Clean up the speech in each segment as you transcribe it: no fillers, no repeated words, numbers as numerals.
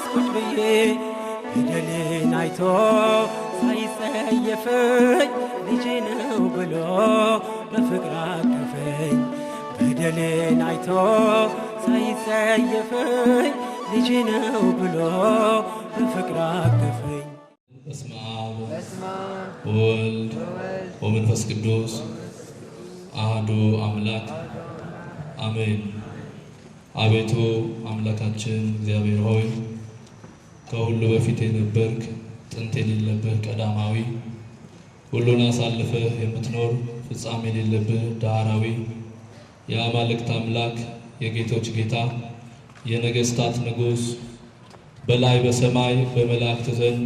መቅደስ ቁጭ ብዬ በደሌን አይቶ ሳይጸየፈኝ ልጄ ነው ብሎ በፍቅር አቀፈኝ። በደሌን አይቶ ሳይጸየፈኝ ልጄ ነው ብሎ በፍቅር አቀፈኝ። በስመ አብ ወወልድ ወመንፈስ ቅዱስ አሐዱ አምላክ አሜን። አቤቱ አምላካችን እግዚአብሔር ሆይ ከሁሉ በፊት የነበርክ ጥንት የሌለብህ ቀዳማዊ ሁሉን አሳልፈህ የምትኖር ፍጻሜ የሌለብህ ዳህራዊ የአማልክት አምላክ የጌቶች ጌታ የነገስታት ንጉሥ በላይ በሰማይ በመላእክት ዘንድ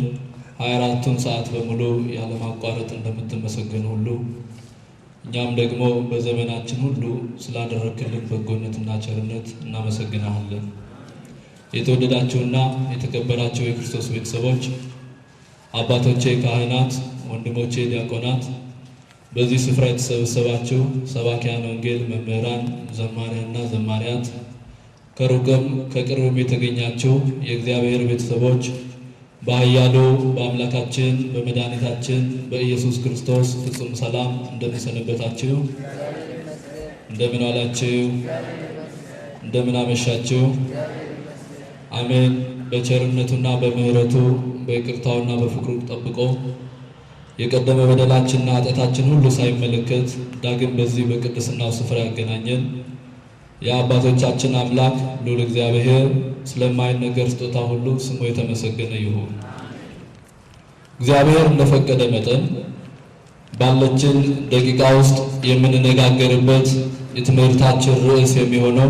24ቱን ሰዓት በሙሉ ያለማቋረጥ እንደምትመሰገን ሁሉ እኛም ደግሞ በዘመናችን ሁሉ ስላደረክልን በጎነትና ቸርነት እናመሰግናለን። የተወደዳችሁና የተከበራችሁ የክርስቶስ ቤተሰቦች፣ አባቶቼ ካህናት፣ ወንድሞቼ ዲያቆናት፣ በዚህ ስፍራ የተሰበሰባችሁ ሰባኪያን ወንጌል መምህራን፣ ዘማሪያንና ዘማሪያት፣ ከሩቅም ከቅርብም የተገኛችሁ የእግዚአብሔር ቤተሰቦች በኃያሉ በአምላካችን በመድኃኒታችን በኢየሱስ ክርስቶስ ፍጹም ሰላም እንደምን ሰነበታችሁ? እንደምን ዋላችሁ? እንደምን አመሻችሁ? አሜን። በቸርነቱና በምሕረቱ በይቅርታውና በፍቅሩ ጠብቆ የቀደመ በደላችንና ኃጢአታችን ሁሉ ሳይመለከት ዳግም በዚህ በቅድስናው ስፍራ ያገናኘን የአባቶቻችን አምላክ ልዑል እግዚአብሔር ስለማይነገር ስጦታ ሁሉ ስሙ የተመሰገነ ይሁን። እግዚአብሔር እንደፈቀደ መጠን ባለችን ደቂቃ ውስጥ የምንነጋገርበት የትምህርታችን ርዕስ የሚሆነው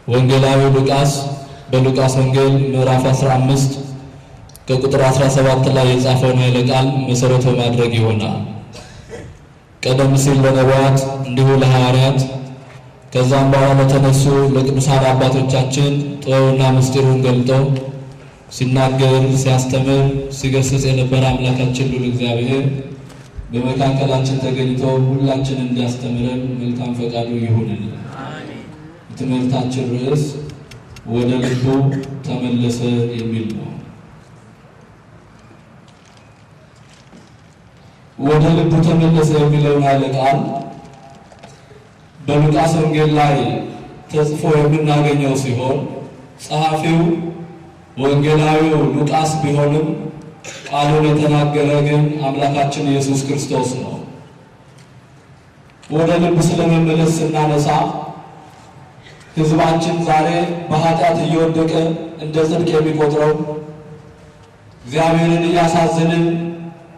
ወንጌላዊ ሉቃስ በሉቃስ ወንጌል ምዕራፍ 15 ከቁጥር 17 ላይ የጻፈውን ኃይለ ቃል መሰረት በማድረግ ይሆናል። ቀደም ሲል ለነቢያት እንዲሁ ለሐዋርያት ከዛም በኋላ ለተነሱ ለቅዱሳን አባቶቻችን ጥበብና ምስጢሩን ገልጦ ሲናገር ሲያስተምር ሲገስጽ የነበረ አምላካችን ልዑል እግዚአብሔር በመካከላችን ተገኝቶ ሁላችን እንዲያስተምረን መልካም ፈቃዱ ይሁንልን። የትምህርታችን ርዕስ ወደ ልቡ ተመለሰ የሚል ነው። ወደ ልቡ ተመለሰ የሚለውን ኃይለ ቃል በሉቃስ ወንጌል ላይ ተጽፎ የምናገኘው ሲሆን ጸሐፊው ወንጌላዊው ሉቃስ ቢሆንም ቃሉን የተናገረ ግን አምላካችን ኢየሱስ ክርስቶስ ነው። ወደ ልብ ስለመመለስ ስናነሳ ሕዝባችን ዛሬ በኃጢአት እየወደቀ እንደ ጽድቅ የሚቆጥረው እግዚአብሔርን እያሳዘንን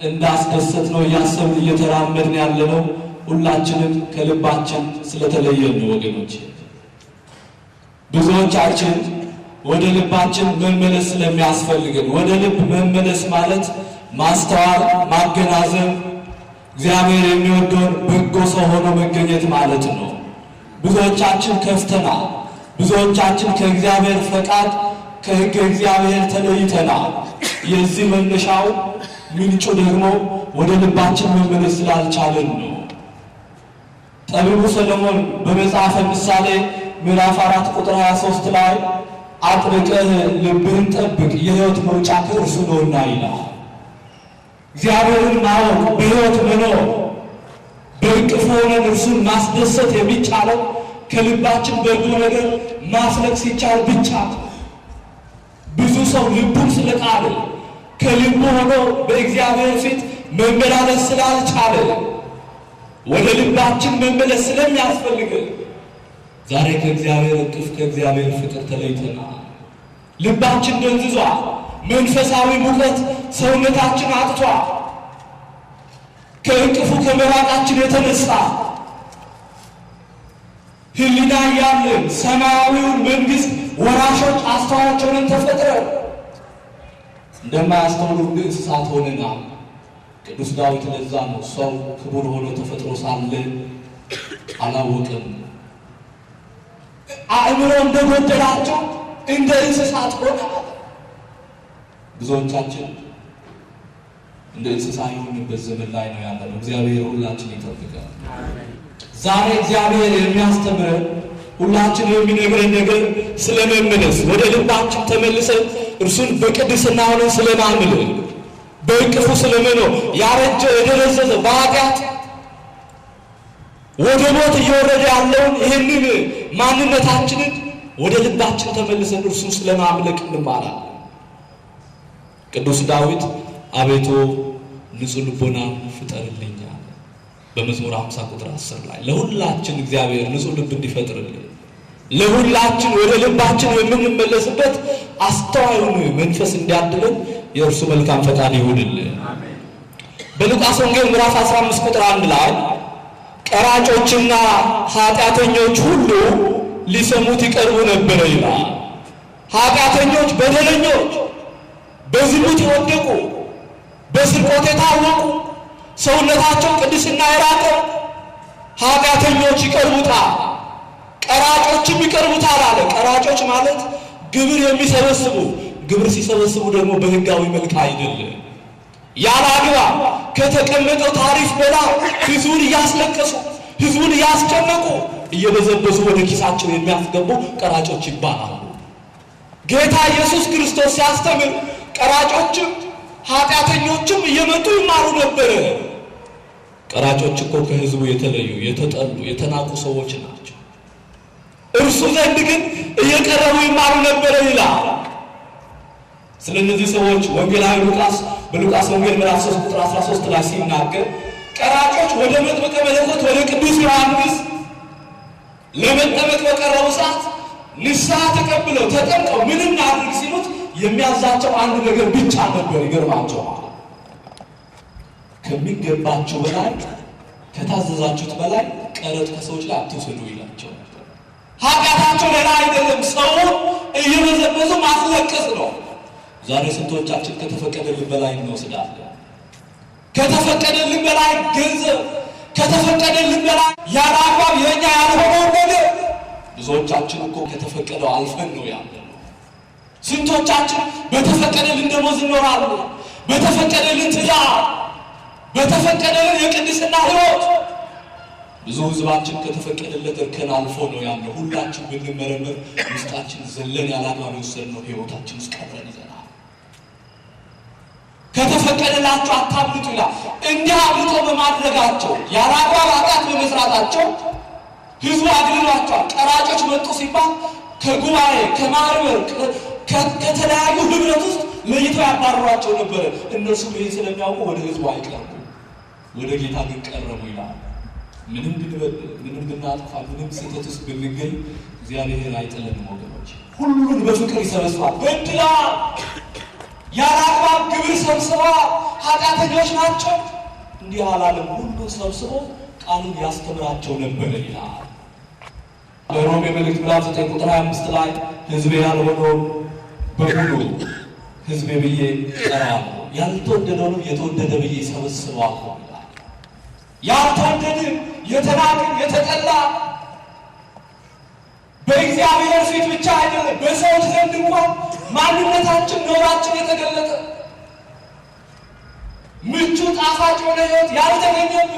እንዳስደሰት ነው እያሰብን እየተራመድን ያለነው ሁላችንም ከልባችን ስለተለየን ነው። ወገኖች ብዙዎቻችን ወደ ልባችን መመለስ ስለሚያስፈልግን፣ ወደ ልብ መመለስ ማለት ማስተዋል፣ ማገናዘብ፣ እግዚአብሔር የሚወደውን በጎ ሰው ሆኖ መገኘት ማለት ነው። ብዙዎቻችን ከፍተናል። ብዙዎቻችን ከእግዚአብሔር ፈቃድ ከሕገ እግዚአብሔር ተለይተናል። የዚህ መነሻው ምንጩ ደግሞ ወደ ልባችን መመለስ ስላልቻለን ነው። ጠቢቡ ሰሎሞን በመጽሐፈ ምሳሌ ምዕራፍ 4 ቁጥር 23 ላይ አጥብቀህ ልብህን ጠብቅ የሕይወት መውጫ ከእርሱ ነውና ይላል። እግዚአብሔርን ማወቅ በሕይወት መኖር በእቅፉ ሆነን እርሱን ማስደሰት የሚቻለው ከልባችን በጎ ነገር ማፍለቅ ሲቻል ብቻ። ብዙ ሰው ልቡን ስለቃለ ከልቡ ሆኖ በእግዚአብሔር ፊት መመላለስ ስላልቻለ ወደ ልባችን መመለስ ስለሚያስፈልግ ዛሬ ከእግዚአብሔር እቅፍ ከእግዚአብሔር ፍቅር ተለይተናል። ልባችን ደንዝዟል። መንፈሳዊ ሙቀት ሰውነታችን አጥቷል። ከእቅፉ ከመራቃችን የተነሳ ሕሊና ያለን ሰማያዊውን መንግሥት ወራሾች አስተዋዮች ሆነን ተፈጥረን እንደማያስተውሉ እንስሳት ሆነናል። ቅዱስ ዳዊት ለዛ ነው ሰው ክቡር ሆኖ ተፈጥሮ ሳለ አላወቅም፣ አእምሮ እንደጎደላቸው እንደ እንስሳት ሆነናል። ብዙዎቻችን እንደ እንስሳ የሆንበት ዘመን ላይ ነው ያለነው። እግዚአብሔር ሁላችን ይጠብቃል። ዛሬ እግዚአብሔር የሚያስተምረን ሁላችን የሚነግረን ነገር ስለመመለስ ወደ ልባችን ተመልሰን እርሱን በቅድስና ሆነን ስለማምለክ በእቅፉ ስለመኖር ያረጀ የደረዘዘ በኃጢአት ወደ ሞት እየወረደ ያለውን ይህንን ማንነታችንን ወደ ልባችን ተመልሰን እርሱን ስለማምለክ እንማራለን። ቅዱስ ዳዊት አቤቱ ንጹሕ ልቦና ፍጠርልኝ አለ በመዝሙር 50 ቁጥር 10 ላይ። ለሁላችን እግዚአብሔር ንጹሕ ልብ እንዲፈጥርልን ለሁላችን ወደ ልባችን የምንመለስበት አስተዋዩን መንፈስ እንዲያድለን የእርሱ መልካም ፈቃድ ይሁንልን። በሉቃስ ወንጌል ምዕራፍ 15 ቁጥር 1 ላይ ቀራጮችና ኃጢአተኞች ሁሉ ሊሰሙት ይቀርቡ ነበር ይላል። ኃጢአተኞች፣ በደለኞች፣ በዝሙት የወደቁ፣ በስርቆት የታወቁ፣ ሰውነታቸው ቅድስና የራቀ ኃጢአተኞች ይቀርቡታል፣ ቀራጮችም ይቀርቡታል አለ። ቀራጮች ማለት ግብር የሚሰበስቡ፣ ግብር ሲሰበስቡ ደግሞ በሕጋዊ መልክ አይደለም። ያለ አግባብ ከተቀመጠው ታሪፍ በላይ ሕዝቡን እያስለቀሱ ሕዝቡን እያስጨነቁ እየበዘበዙ ወደ ኪሳቸው የሚያስገቡ ቀራጮች ይባላሉ። ጌታ ኢየሱስ ክርስቶስ ሲያስተምር ቀራጮችም ኃጢአተኞችም እየመጡ ይማሩ ነበር። ቀራጮች እኮ ከሕዝቡ የተለዩ የተጠሉ የተናቁ ሰዎች ናቸው። እርሱ ዘንድ ግን እየቀረቡ ይማሩ ነበር ይላል። ስለነዚህ ሰዎች ወንጌላዊ ሉቃስ በሉቃስ ወንጌል ምዕራፍ 3 ቁጥር 13 ላይ ሲናገር ቀራጮች ወደ መጥምቀ መለኮት ወደ ቅዱስ ዮሐንስ ለመጠመቅ በቀረቡ ሰዓት ንስሐ ተቀብለው ተጠምቀው ምን እናድርግ ሲሉት የሚያዛቸው አንድ ነገር ብቻ ነበር። ይገርማቸዋል። ከሚገባችሁ በላይ ከታዘዛችሁት በላይ ቀረጥ ከሰዎች ላይ አትውሰዱ ይላቸው። ኃጢአታቸው ሌላ አይደለም፣ ሰውን እየበዘበዙ ማስለቀስ ነው። ዛሬ ስንቶቻችን ከተፈቀደልን በላይ እንወስዳለን? ከተፈቀደልን በላይ ገንዘብ፣ ከተፈቀደልን በላይ ያለ አግባብ የኛ ያልሆነው ነገር። ብዙዎቻችን እኮ ከተፈቀደው አልፈን ነው ያለነው። ስንቶቻችን በተፈቀደልን ደሞዝ እንኖራለን፣ በተፈቀደልን ትዳር፣ በተፈቀደልን የቅድስና ሕይወት። ብዙ ሕዝባችን ከተፈቀደለት እርከን አልፎ ነው ያለው። ሁላችን ብንመረመር ውስጣችን ዘለን ያለ አግባብ የወሰድነው ሕይወታችን ውስጥ ቀብረን ይዘናል። ከተፈቀደላቸው አታብልጡ ይላል። እንዲህ አብልጦ በማድረጋቸው ያለ አግባብ ኃጢአት በመስራታቸው ሕዝቡ አግልሏቸዋል። ቀራጮች መጡ ሲባል ከጉባኤ ከማህበር ከተለያዩ ህብረት ውስጥ ለይተው ያባረሯቸው ነበረ። እነሱ ይህን ስለሚያውቁ ወደ ሕዝቡ አይቀርቡ፣ ወደ ጌታ ግን ቀረቡ ይላል። ምንም ብንበድል፣ ምንም ብናጥፋ፣ ምንም ስህተት ውስጥ ብንገኝ እግዚአብሔር አይጥለንም ወገኖች። ሁሉን በፍቅር ይሰበስባል። በድላ ያለ አግባብ ግብር ሰብስበዋል፣ ኃጢአተኞች ናቸው። እንዲህ አላለም። ሁሉን ሰብስቦ ቃሉን ያስተምራቸው ነበረ ይላል። በሮሜ መልእክት ምዕራፍ 9 ቁጥር 25 ላይ ሕዝቤ ያልሆነውን በሙሉ ሕዝቤ ብዬ እጠራዋለሁ፣ ያልተወደደውንም የተወደደ ብዬ ሰበስበዋለሁ ይላል። ያልተወደድን የተናቅን የተጠላ በእግዚአብሔር ፊት ብቻ አይደለም በሰዎች ዘንድ እንኳን ማንነታችን ኖራችን የተገለጠ ምቹ ጣፋጭ የሆነ ሕይወት ያልተገኘብን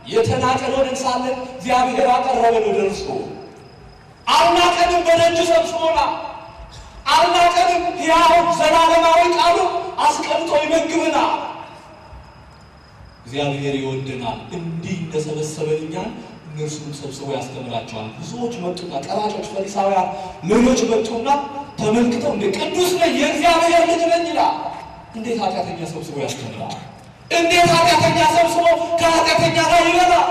የተናቀን ሆነን ሳለን እግዚአብሔር አቀረበን ወደ እርሱ። አልናቀንም፣ በደጁ ሰብስቦናል። አልናቀንም፣ ሕያው ዘላለማዊ ቃሉ አስቀምጦ ይመግበናል። እግዚአብሔር ይወደናል። እንዲህ እንደሰበሰበን እኛን እነርሱም ሰብስቦ ያስተምራቸዋል። ብዙዎች መጡና ቀራጮች፣ ፈሪሳውያን፣ ሌሎች መጡና ተመልክተው እንደ ቅዱስ ነኝ የእግዚአብሔር ልጅ ነኝ ይላል። እንዴት ኃጢአተኛ ሰብስቦ ያስተምራል? እንዴት ኃጢአተኛ ሰብስቦ ከኃጢአተኛ ጋር ይበላል?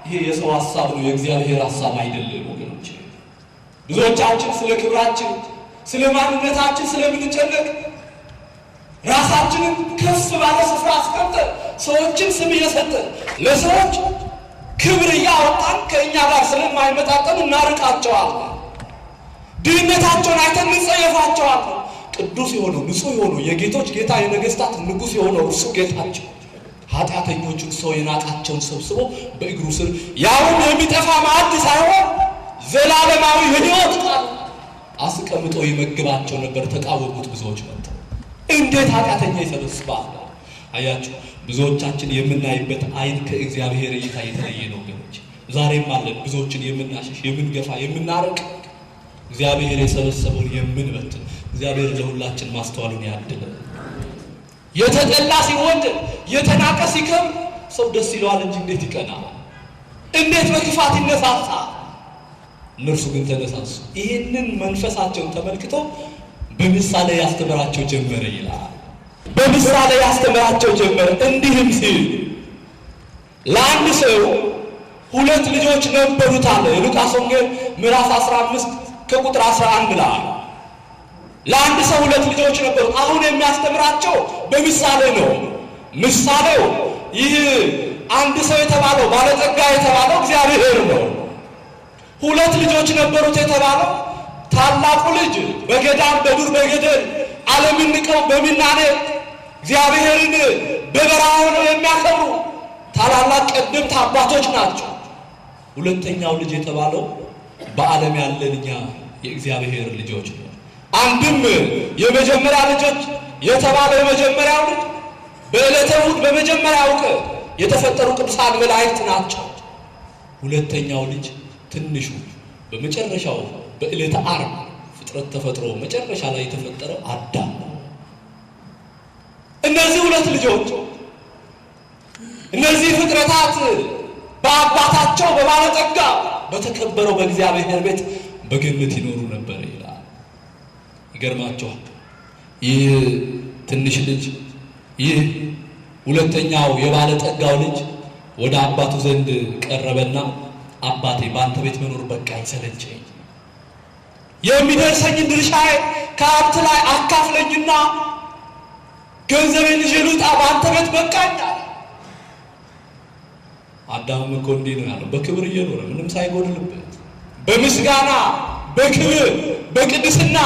ይሄ የሰው ሀሳብ ነው፣ የእግዚአብሔር ሀሳብ አይደለም ወገኖች። ብዙዎቻችን ስለ ክብራችን ስለ ማንነታችን ስለምንጨነቅ ራሳችንን ከፍ ባለ ስፍራ አስቀምጠን ሰዎችን ስም እየሰጠን ለሰዎች ክብር እያወጣን ከእኛ ጋር ስለማይመጣጠን እናርቃቸዋለን። ድህነታቸውን አይተን እንጸየፋቸዋለን። ቅዱስ የሆነው ንጹሕ የሆነው የጌቶች ጌታ የነገሥታት ንጉሥ የሆነው እርሱ ጌታቸው ኃጢአተኞቹን ሰው የናቃቸውን ሰብስቦ በእግሩ ስር ያውም የሚጠፋ ማዕድ ሳይሆን ዘላለማዊ ሕይወት ቃል አስቀምጦ ይመግባቸው ነበር። ተቃወሙት ብዙዎች መጥተው። እንዴት ኃጢአተኛ ይሰበስባል? አያችሁ፣ ብዙዎቻችን የምናይበት አይን ከእግዚአብሔር እይታ የተለየ ነው ወገኖች። ዛሬም አለን ብዙዎችን የምናሸሽ የምንገፋ የምናርቅ እግዚአብሔር የሰበሰበውን የምንበትን። እግዚአብሔር ለሁላችን ማስተዋሉን ያድለን። የተጠላ ሲወደድ የተናቀ ሲከብር ሰው ደስ ይለዋል እንጂ እንዴት ይቀናል? እንዴት በክፋት ይነሳሳ? እነርሱ ግን ተነሳሱ። ይህንን መንፈሳቸውን ተመልክተው በምሳሌ ያስተምራቸው ጀመረ ይላል። በምሳሌ ያስተምራቸው ጀመረ እንዲህም ሲል ለአንድ ሰው 2 ልጆች ነበሩት አለ። የሉቃስ ወንጌል ምዕራፍ 15 ከቁጥር 11 ላይ ለአንድ ሰው 2 ልጆች ነበሩት። አሁን የሚያስተምራቸው በምሳሌ ነው። ምሳሌው ይህ አንድ ሰው የተባለው ባለጠጋ የተባለው እግዚአብሔር ነው። 2 ልጆች ነበሩት የተባለው ታላቁ ልጅ በገዳም በዱር በገደል ዓለምን ንቀው በምናኔ እግዚአብሔርን በበረሃ ሆነው የሚያከብሩ ታላላቅ ቀደምት አባቶች ናቸው። ሁለተኛው ልጅ የተባለው በዓለም ያለን እኛ የእግዚአብሔር ልጆች ነው። አንድም የመጀመሪያ ልጆች የተባለው የመጀመሪያው ልጅ በዕለተ እሑድ በመጀመሪያው ቀን የተፈጠሩ ቅዱሳን መላእክት ናቸው። ሁለተኛው ልጅ ትንሹ በመጨረሻው በዕለተ ዓርብ ፍጥረት ተፈጥሮ መጨረሻ ላይ የተፈጠረው አዳም ነው። እነዚህ 2 ልጆች እነዚህ ፍጥረታት በአባታቸው በባለጠጋ በተከበረው በእግዚአብሔር ቤት በገነት ይኖሩ ነበር ይላል። ይገርማቸዋል። ይህ ትንሽ ልጅ ይህ ሁለተኛው የባለጠጋው ልጅ ወደ አባቱ ዘንድ ቀረበና አባቴ በአንተ ቤት መኖር በቃኝ፣ ሰለቸኝ፣ የሚደርሰኝን ድርሻዬ ከሀብት ላይ አካፍለኝና ገንዘቤን ይዤ ልውጣ፣ በአንተ ቤት በቃኝ አለ። አዳም እኮ እንዲህ ነው ያለው፣ በክብር እየኖረ ምንም ሳይጎድልበት በምስጋና በክብር በቅድስና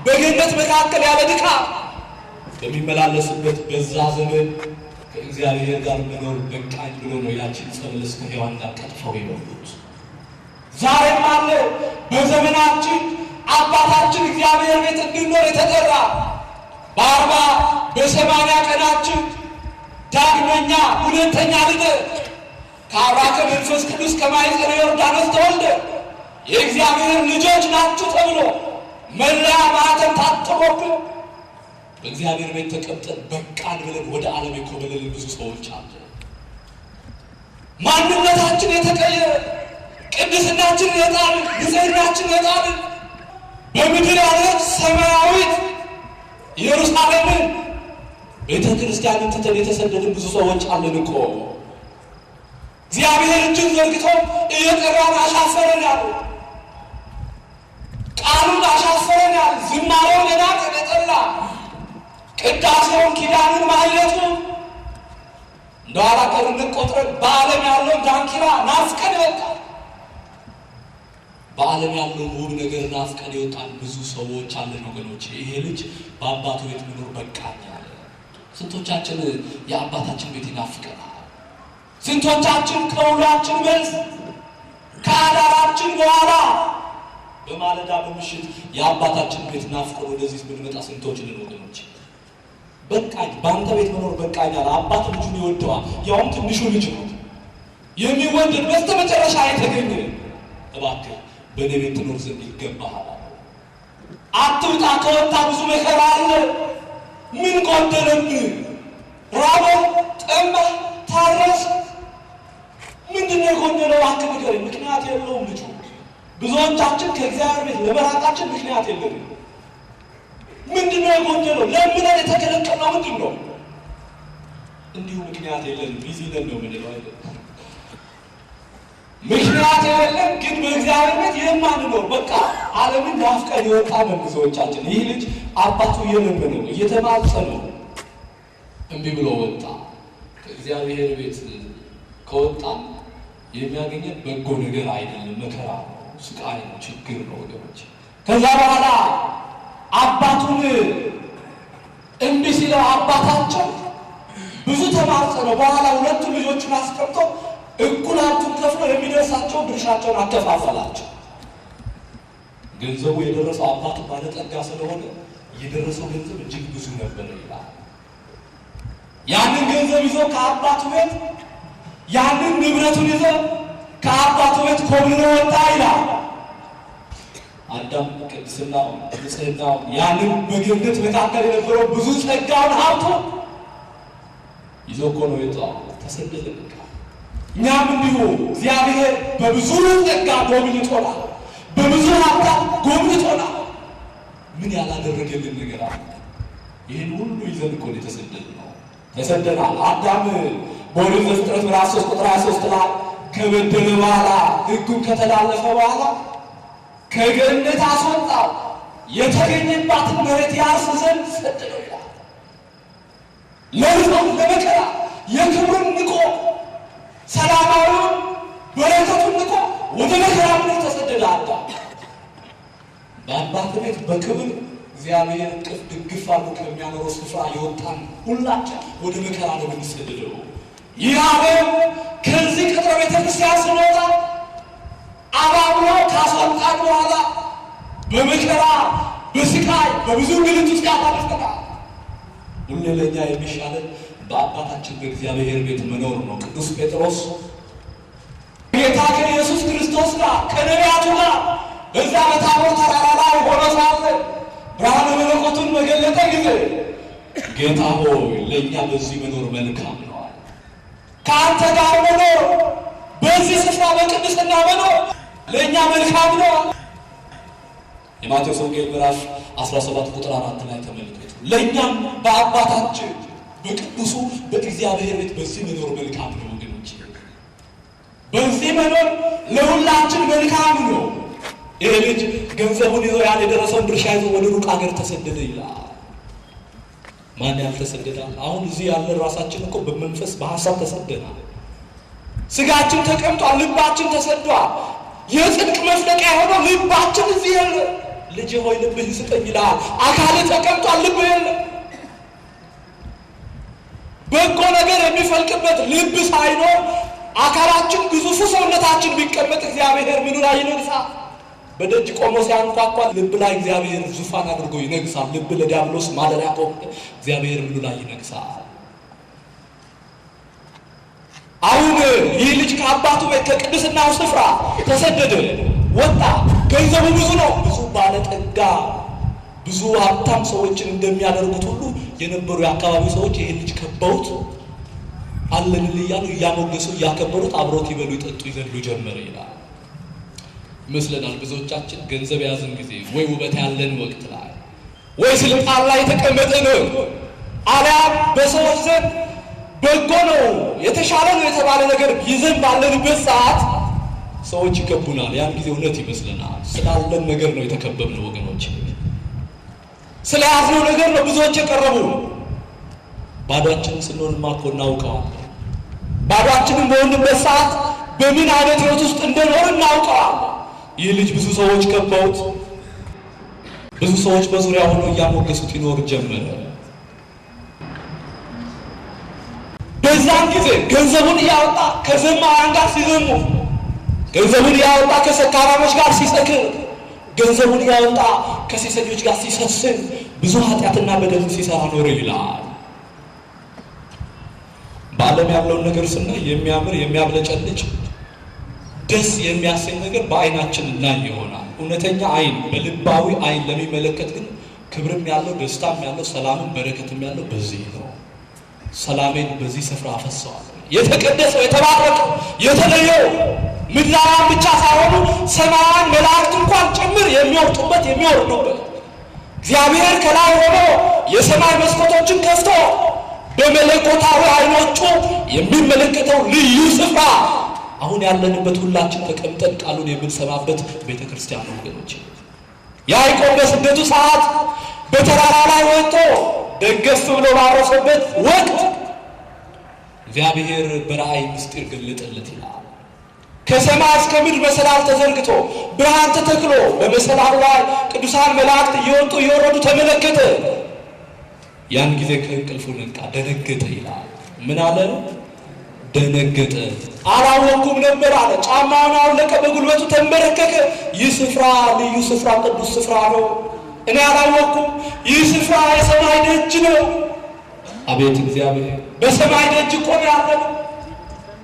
በገነት መካከል ያለ ድካም በሚመላለስበት በዛ ዘመን ከእግዚአብሔር ጋር መኖር በቃኝ ብሎ ነው ያችን ጸበለስ ከሔዋን ጋር ቀጥፈው የበሉት። ዛሬም አለ በዘመናችን አባታችን እግዚአብሔር ቤት እንድንኖር የተጠራ በ40 በ80 ቀናችን ዳግመኛ ሁለተኛ ልደት ከአብራከ መንፈስ ቅዱስ ከማኅፀነ ዮርዳኖስ ተወልደ የእግዚአብሔር ልጆች ናችሁ ተብሎ መለያ ማኅተም ታትሞብን በእግዚአብሔር ቤት ተቀምጠን በቃን ብለን ወደ ዓለም የኮበለልን ብዙ ሰዎች አሉ። ማንነታችን የተቀየረ፣ ቅድስናችን የጣልን፣ ንጽሕናችን የጣልን በምድር ያለች ሰማያዊት ኢየሩሳሌምን ቤተ ክርስቲያንን ትተን የተሰደድን ብዙ ሰዎች አለን እኮ። እግዚአብሔር እጁን ዘርግቶ እየጠራን አሻፈረን ያሉ፣ ቃሉን አሻፈረን ያሉ፣ ዝማሬውን የናቀ የጠላ፣ ቅዳሴውን ኪዳንን ማህሌቱ እንደ ኋላ ቀርነት ቆጥረን በዓለም ያለውን ዳንኪራ ናፍቀን ይወጣል። በዓለም ያለውን ውብ ነገር ናፍቀን ይወጣል ብዙ ሰዎች አለን ወገኖች። ይሄ ልጅ በአባቱ ቤት መኖር በቃኝ አለ። ስንቶቻችን የአባታችን ቤት ይናፍቀናል? ስንቶቻችን ከውሏችን መልስ ከአዳራችን በኋላ በማለዳ በምሽት የአባታችን ቤት ናፍቀን ወደዚህ ብንመጣ ስንቶች ነን ወገኖች? በቃኝ በአንተ ቤት መኖር በቃኝ አለ። አባት ልጁን ይወደዋል፣ ያውም ትንሹ ልጅ ነው የሚወደድ በስተመጨረሻ የተገኘ። እባክህ በእኔ ቤት ትኖር ዘንድ ይገባሃል። አትውጣ፣ ከወጣ ብዙ መከራ አለ። ምን ጎደለብህ? ራበህ፣ ጠማህ፣ ታረስህ? ምንድነው የጎደለው? እባክህ ንገረኝ። ምክንያት የለውም ልጁ። ብዙዎቻችን ከእግዚአብሔር ቤት ለመራቃችን ምክንያት የለንም። ምንድነው የጎደለው? ለምንን የተከለከልነው ምንድን ነው? እንዲሁ ምክንያት የለንም፣ ቢዚ ነን ነው የምንለው አይደል? ምክንያት የለም ግን በእግዚአብሔር ቤት የማንኖር በቃ ዓለምን ናፍቀን የወጣ ነው ብዙዎቻችን። ይህ ልጅ አባቱ እየለመነው እየተማጸነው እምቢ ብሎ ወጣ። ከእግዚአብሔር ቤት ከወጣ የሚያገኘን በጎ ነገር አይደለም፣ መከራ ነው፣ ስቃይ ነው፣ ችግር ነው ወገኖች። ከዛ በኋላ አባቱን እምቢ ሲለው አባታቸው ብዙ ተማጸነው። በኋላ 2 ልጆቹን አስቀምጦ እኩል ሀብቱን ከፍሎ የሚደርሳቸውን ድርሻቸውን አከፋፈላቸው። ገንዘቡ የደረሰው አባቱ ባለጠጋ ስለሆነ የደረሰው ገንዘብ እጅግ ብዙ ነበር ይላል። ያንን ገንዘብ ይዞ ከአባቱ ቤት ያንን ንብረቱን ይዞ ከአባቱ ቤት ኮብልሎ ወጣ ይላል። አዳም ቅድስናው ንጽሕናው ያንን በገነት መካከል የነበረው ብዙ ጸጋውን ሀብቶ ይዞ እኮ ነው የወጣው። ተሰደደ። እኛም እንዲሁ እግዚአብሔር በብዙ ጸጋ ጎብኝቶናል፣ በብዙ ሀብታት ጎብኝቶናል። ምን ያላደረገልን ነገር አለ? ይህን ሁሉ ይዘን እኮ የተሰደድነው ተሰደናል። አዳም በኦሪት ዘፍጥረት ምዕራፍ 3 ቁጥር 23 ላይ ከበደለ በኋላ ሕጉን ከተላለፈ በኋላ ከገነት አስወጣው፣ የተገኘባትን መሬት ያርስ ዘንድ ሰደደው ይላል። ለርፎም ለመከራ የክብሩን ንቆ ሰላማዊውን በረከቱን ንቆ ወደ መከራ ምድር ተሰደደ። አዳም በአባት ቤት በክብር እግዚአብሔር ቅፍ ድግፍ አሉ ከሚያኖረው ስፍራ የወጣን ሁላችን ወደ መከራ ነው የምንሰደደው። ይህ ዓለም ከዚህ ቅጥረ ቤተክርስቲያን ስንወጣ አባብሎ ካስወጣን በኋላ በመከራ በስቃይ በብዙ ግልት ውስጥ ያሳልፈናል። ሁሌ ለእኛ የሚሻለን በአባታችን በእግዚአብሔር ቤት መኖር ነው። ቅዱስ ጴጥሮስ ጌታ ከኢየሱስ ክርስቶስ ጋር ከነቢያቱ ጋር በዛ በታቦር ተራራ ላይ ሆኖ ሳለ ብርሃነ መለኮቱን በገለጠ ጊዜ ጌታ ሆይ ለእኛ በዚህ መኖር መልካም ነው፣ ከአንተ ጋር መኖር በዚህ ስፍራ በቅድስና መኖር ለእኛ መልካም ነው። የማቴዎስ ወንጌል ምዕራፍ 17 ቁጥር 4 ላይ ተመልከቱ። ለእኛም በአባታችን በቅዱሱ በእግዚአብሔር ቤት በዚህ መኖር መልካም ነው። ወገኖች በዚህ መኖር ለሁላችን መልካም ነው። ይህ ልጅ ገንዘቡን ይዞ ያን የደረሰውን ድርሻ ይዞ ወደ ሩቅ ሀገር ተሰደደ ይላል። ማን ያልተሰደዳል? አሁን እዚህ ያለን ራሳችን እኮ በመንፈስ በሐሳብ ተሰደናል። ስጋችን ተቀምጧል፣ ልባችን ተሰዷል። የጽድቅ መፍለቂያ የሆነው ልባችን እዚህ የለ። ልጅ ሆይ ልብህን ስጠኝ ይላል። አካል ተቀምጧል፣ ልብ የለ። በጎ ነገር የሚፈልቅበት ልብ ሳይኖር አካላችን ግዙፉ ሰውነታችን ቢቀመጥ እግዚአብሔር ምኑ ላይ ይነግሳል? በደጅ ቆሞ ሲያንኳኳ ልብ ላይ እግዚአብሔር ዙፋን አድርጎ ይነግሳል። ልብ ለዲያብሎስ ማደሪያ ቆሞ እግዚአብሔር ምኑ ላይ ይነግሳል? አሁን ይህ ልጅ ከአባቱ ቤት ከቅድስናው ስፍራ ተሰደደ፣ ወጣ። ገንዘቡ ብዙ ነው። ብዙ ባለጠጋ ብዙ ሀብታም ሰዎችን እንደሚያደርጉት ሁሉ የነበሩ የአካባቢ ሰዎች ይህን ልጅ ከበውት አለንል እያሉ እያሞገሱ እያከበሩት አብሮት ይበሉ ይጠጡ ይዘሉ ጀመረ ይላል። ይመስለናል ብዙዎቻችን ገንዘብ የያዝን ጊዜ ወይ ውበት ያለን ወቅት ላይ ወይ ስልጣን ላይ የተቀመጠን አሊያም በሰዎች ዘንድ በጎ ነው የተሻለ ነው የተባለ ነገር ይዘን ባለንበት ሰዓት ሰዎች ይከቡናል። ያን ጊዜ እውነት ይመስለናል ስላለን ነገር ነው የተከበብነው። ወገኖች ስለያዝነው ነገር ነው ብዙዎች የቀረቡ። ባዷችንን ስንሆንማ እኮ እናውቀዋለን። ባዷችንን በሆንበት ሰዓት በምን አይነት ሕይወት ውስጥ እንደኖር እናውቀዋለን። ይህ ልጅ ብዙ ሰዎች ከበውት፣ ብዙ ሰዎች በዙሪያ ሆነው እያሞገሱት ይኖር ጀመረ። በዛን ጊዜ ገንዘቡን እያወጣ ከዘማውያን ጋር ሲዘሙ፣ ገንዘቡን እያወጣ ከሰካራሞች ጋር ሲሰክር፣ ገንዘቡን እያወጣ ከሴሰኞች ጋር ሲሰስን ብዙ ኃጢአትና በደል ሲሰራ ኖረ ይላል። በዓለም ያለውን ነገር ስናይ የሚያምር የሚያብለጨልጭ ደስ የሚያሰኝ ነገር በዓይናችን እናይ ይሆናል። እውነተኛ ዓይን በልባዊ ዓይን ለሚመለከት ግን ክብርም ያለው ደስታም ያለው ሰላምም በረከትም ያለው በዚህ ነው። ሰላሜን በዚህ ስፍራ አፈሰዋል። የተቀደሰው የተባረከው የተለየው ምድራውያን ብቻ ሳይሆኑ ሰማያውያን መላእክት እንኳን ጭምር የሚወጡበት የሚወርዱበት እግዚአብሔር ከላይ ሆኖ የሰማይ መስኮቶችን ከፍቶ በመለኮታዊ ዓይኖቹ የሚመለከተው ልዩ ስፍራ አሁን ያለንበት ሁላችን ተቀምጠን ቃሉን የምንሰማበት ቤተ ክርስቲያን ነው። ወገኖች ያዕቆብ በስደቱ ሰዓት በተራራ ላይ ወጥቶ ደገፍ ብሎ ባረፈበት ወቅት እግዚአብሔር በራእይ ምስጢር ገለጠለት ይላል። ከሰማይ እስከ ምድር መሰላል ተዘርግቶ ብርሃን ተተክሎ በመሰላሉ ላይ ቅዱሳን መላእክት እየወጡ እየወረዱ ተመለከተ። ያን ጊዜ ከእንቅልፉ ነቃ፣ ደነገጠ ይላል። ምን አለ? ደነገጠ። አላወኩም ነበር አለ። ጫማውን አውለቀ፣ በጉልበቱ ተንበረከከ። ይህ ስፍራ ልዩ ስፍራ ቅዱስ ስፍራ ነው፣ እኔ አላወኩም። ይህ ስፍራ የሰማይ ደጅ ነው። አቤት እግዚአብሔር! በሰማይ ደጅ እኮ ነው ያለነው።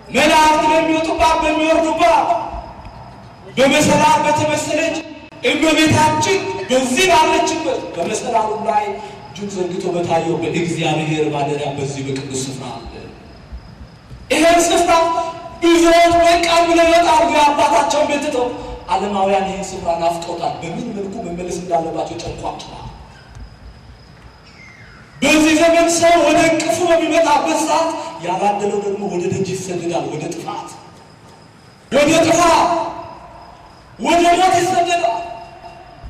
መላእክት በሚወጡባት በሚወርዱባት በመሰላል በተመሰለች እመቤታችን በዚህ ባለችበት በመሰላሉ ላይ እጁን ዘርግቶ በታየው በእግዚአብሔር ማደሪያ በዚህ በቅዱስ ስፍራ አለ። ይሄን ስፍራ ይዘውት በቃ ብለው ይወጣሉ። አባታቸውን ቤት ትተው ዓለማውያን ይህን ስፍራ ናፍቀውታል። በምን መልኩ መመለስ እንዳለባቸው ጨንቋቸዋል። በዚህ ዘመን ሰው ወደ እንቅፉ በሚመጣበት ሰዓት ያላደለው ደግሞ ወደ ደጅ ይሰደዳል። ወደ ጥፋት ወደ ሞት ይሰደዳል።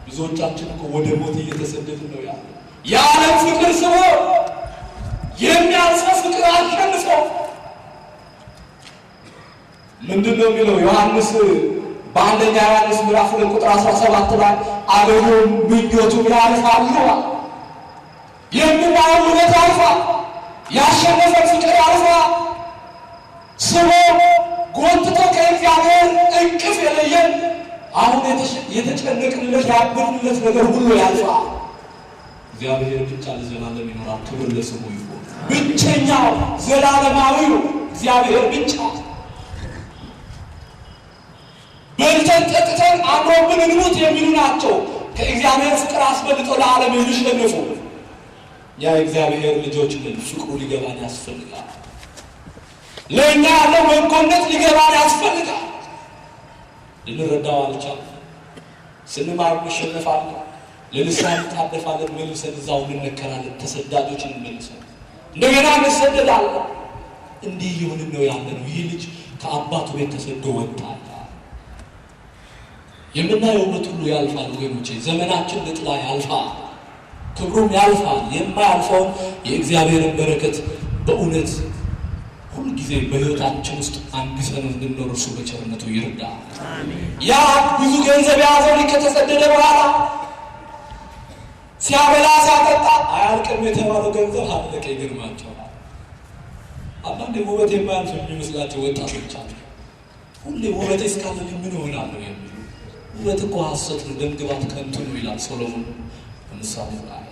ብዙዎቻችን እኮ ወደ ሞት እየተሰደድን ነው ያለው። የዓለም ፍቅር ስቦ የሚያልፈው ፍቅር አሸንፎ ምንድነው የሚለው ዮሐንስ በአንደኛ ዮሐንስ ምዕራፍ 2 ቁጥር 17 ላይ ዓለሙም ምኞቱም ያልፋሉ። የምናየው ውበት ያልፋል። ያሸነፈን ፍቅር ያልፋል። ስቦ ጎትቶ ከእግዚአብሔር እቅፍ የለየን አሁን የተጨነቅንለት ያበድንለት ነገር ሁሉ ያልፋል። እግዚአብሔር ብቻ ለዘላለም ይኖራል። ክብር ለስሙ ይሁን። ብቸኛው ዘላለማዊው እግዚአብሔር ብቻ። በልተን ጠጥተን አምሮብን እንሙት የሚሉ ናቸው ከእግዚአብሔር ፍቅር አስበልጦ ለዓለም የሚሸነፉ። ያ እግዚአብሔር ልጆች ነን። ፍቅሩ ሊገባን ያስፈልጋል። ለእኛ ያለው በጎነት ሊገባን ያስፈልጋል። ልንረዳው አልቻልንም። ስንማር እንሸነፋለን፣ ለልሳን እንታደፋለን፣ መልሰን እዛው እንነከራለን። ተሰዳጆች እንመልሰን እንደገና እንሰደዳለን። እንዲህ ይሁንን ነው ያለነው። ይህ ልጅ ከአባቱ ቤት ተሰዶ ወጣ። የምናየው ውበት ሁሉ ያልፋል ወገኖቼ። ዘመናችን ልጥላ ያልፋል፣ ክብሩም ያልፋል። የማያልፈውን የእግዚአብሔርን በረከት በእውነት ሁሉ ጊዜ በሕይወታችን ውስጥ አንግሰን እንድንኖር እርሱ በቸርነቱ ይርዳል። ያ ብዙ ገንዘብ የያዘው ልጅ ከተሰደደ በኋላ ሲያበላ ሲያጠጣ አያልቅም የተባለው ገንዘብ አለቀ። ይገርማቸዋል። አንዳንዴ ውበት የማያልፍ የሚመስላቸው ወጣቶች አሉ። ሁሌ ውበት እስካለኝ ምን እሆናለሁ የሚሉ። ውበት እኮ ሐሰት ነው፣ ደምግባት ከንቱ ነው ይላል ሶሎሞን በምሳሌ ላይ።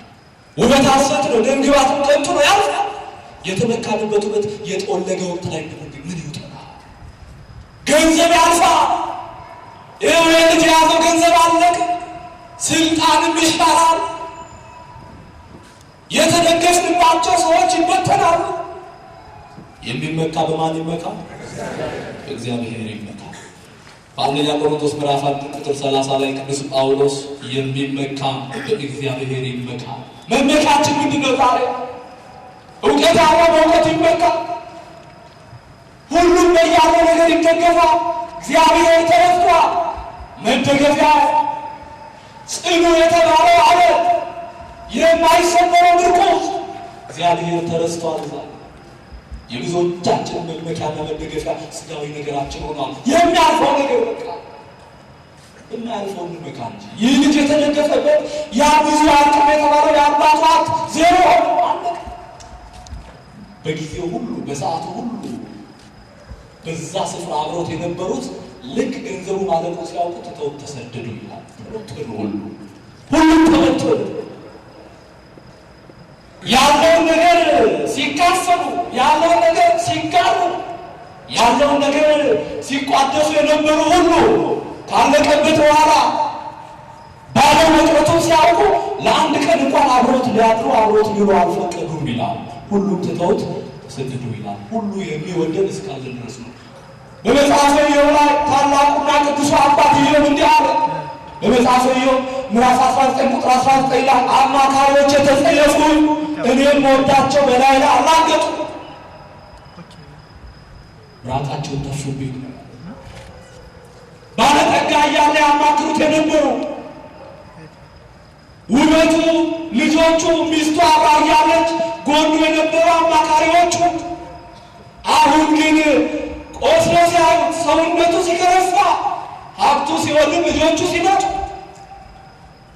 ውበት ሐሰት ነው፣ ደምግባትም ከንቱ ነው ያልፋል። የተመካንበት ውበት የጠወለገ ወቅት ላይ ምን ይውጠናል? ገንዘብ ያልፋል። ይኸው የልጅ የያዘው ገንዘብ አለቀ። ስልጣንም ይሻራል። የተደገፍንባቸው ሰዎች ይበተናሉ። የሚመካ በማን ይመካ? በእግዚአብሔር ይመካ። በአንደኛ ቆሮንቶስ ምዕራፍ 1 ቁጥር 30 ላይ ቅዱስ ጳውሎስ የሚመካ በእግዚአብሔር ይመካ። መመካችን ምንድን ነው ዛሬ? እውቀት ያለው በእውቀት ይመካል። ሁሉም በያለው ነገር ይደገፋል። እግዚአብሔር ተረፍቷል። መደገፊያ ጽኑ የተባለው ዓለት የማይሰበረው ምርኩዝ እግዚአብሔር ተረስቷል። የብዙዎቻችን መመኪያና መደገፊያ ስጋዊ ነገራችን ሆኗል። የሚያልፈው ነገር በቃ የሚያልፈው እንመካ እንጂ። ይህ ልጅ የተደገፈበት ያ ብዙ አቅም የተባለው የአባቱ ሀብት ዜሮ አለቀ። በጊዜው ሁሉ በሰዓቱ ሁሉ በዛ ስፍራ አብሮት የነበሩት ልክ ገንዘቡ ማለቁ ሲያውቁ ትተውት ተሰደዱ ይላል። ተበተኑ። ሁሉም ተበተኑ። ያለውን ነገር ሲካፈሉ፣ ያለውን ነገር ሲጋሩ፣ ያለውን ነገር ሲቋደሱ የነበሩ ሁሉ ካለቀበት በኋላ ባዶ መቅረቱን ሲያውቁ ለአንድ ቀን እንኳን አብሮት ሊያድሩ አብሮት ሊሉ አልፈቀዱም ይላል። ሁሉም ትተውት ተሰደዱ ይላል። ሁሉ የሚወደድ እስካለን ድረስ ነው። በመጽሐፈ ኢዮብ ላይ ታላቁና ቅዱሱ አባት ኢዮብ እንዲህ አለ። በመጽሐፈ ኢዮብ ምዕራፍ 19 ቁጥር 19 ላይ አማካሪዎች የተጸየፉ እኔም ወዳቸው በላይ ላይ አላገጡ፣ ምራቃቸውን ተፉብኝ። ባለጠጋ እያለ ያማክሩት የነበሩ ውበቱ፣ ልጆቹ፣ ሚስቱ አብራ እያለች ጎኑ የነበሩ አማካሪዎቹ አሁን ግን ቆስሎ ሲያዩት፣ ሰውነቱ ሲከረፋ፣ ሀብቱ ሲወድም፣ ልጆቹ ሲመጡ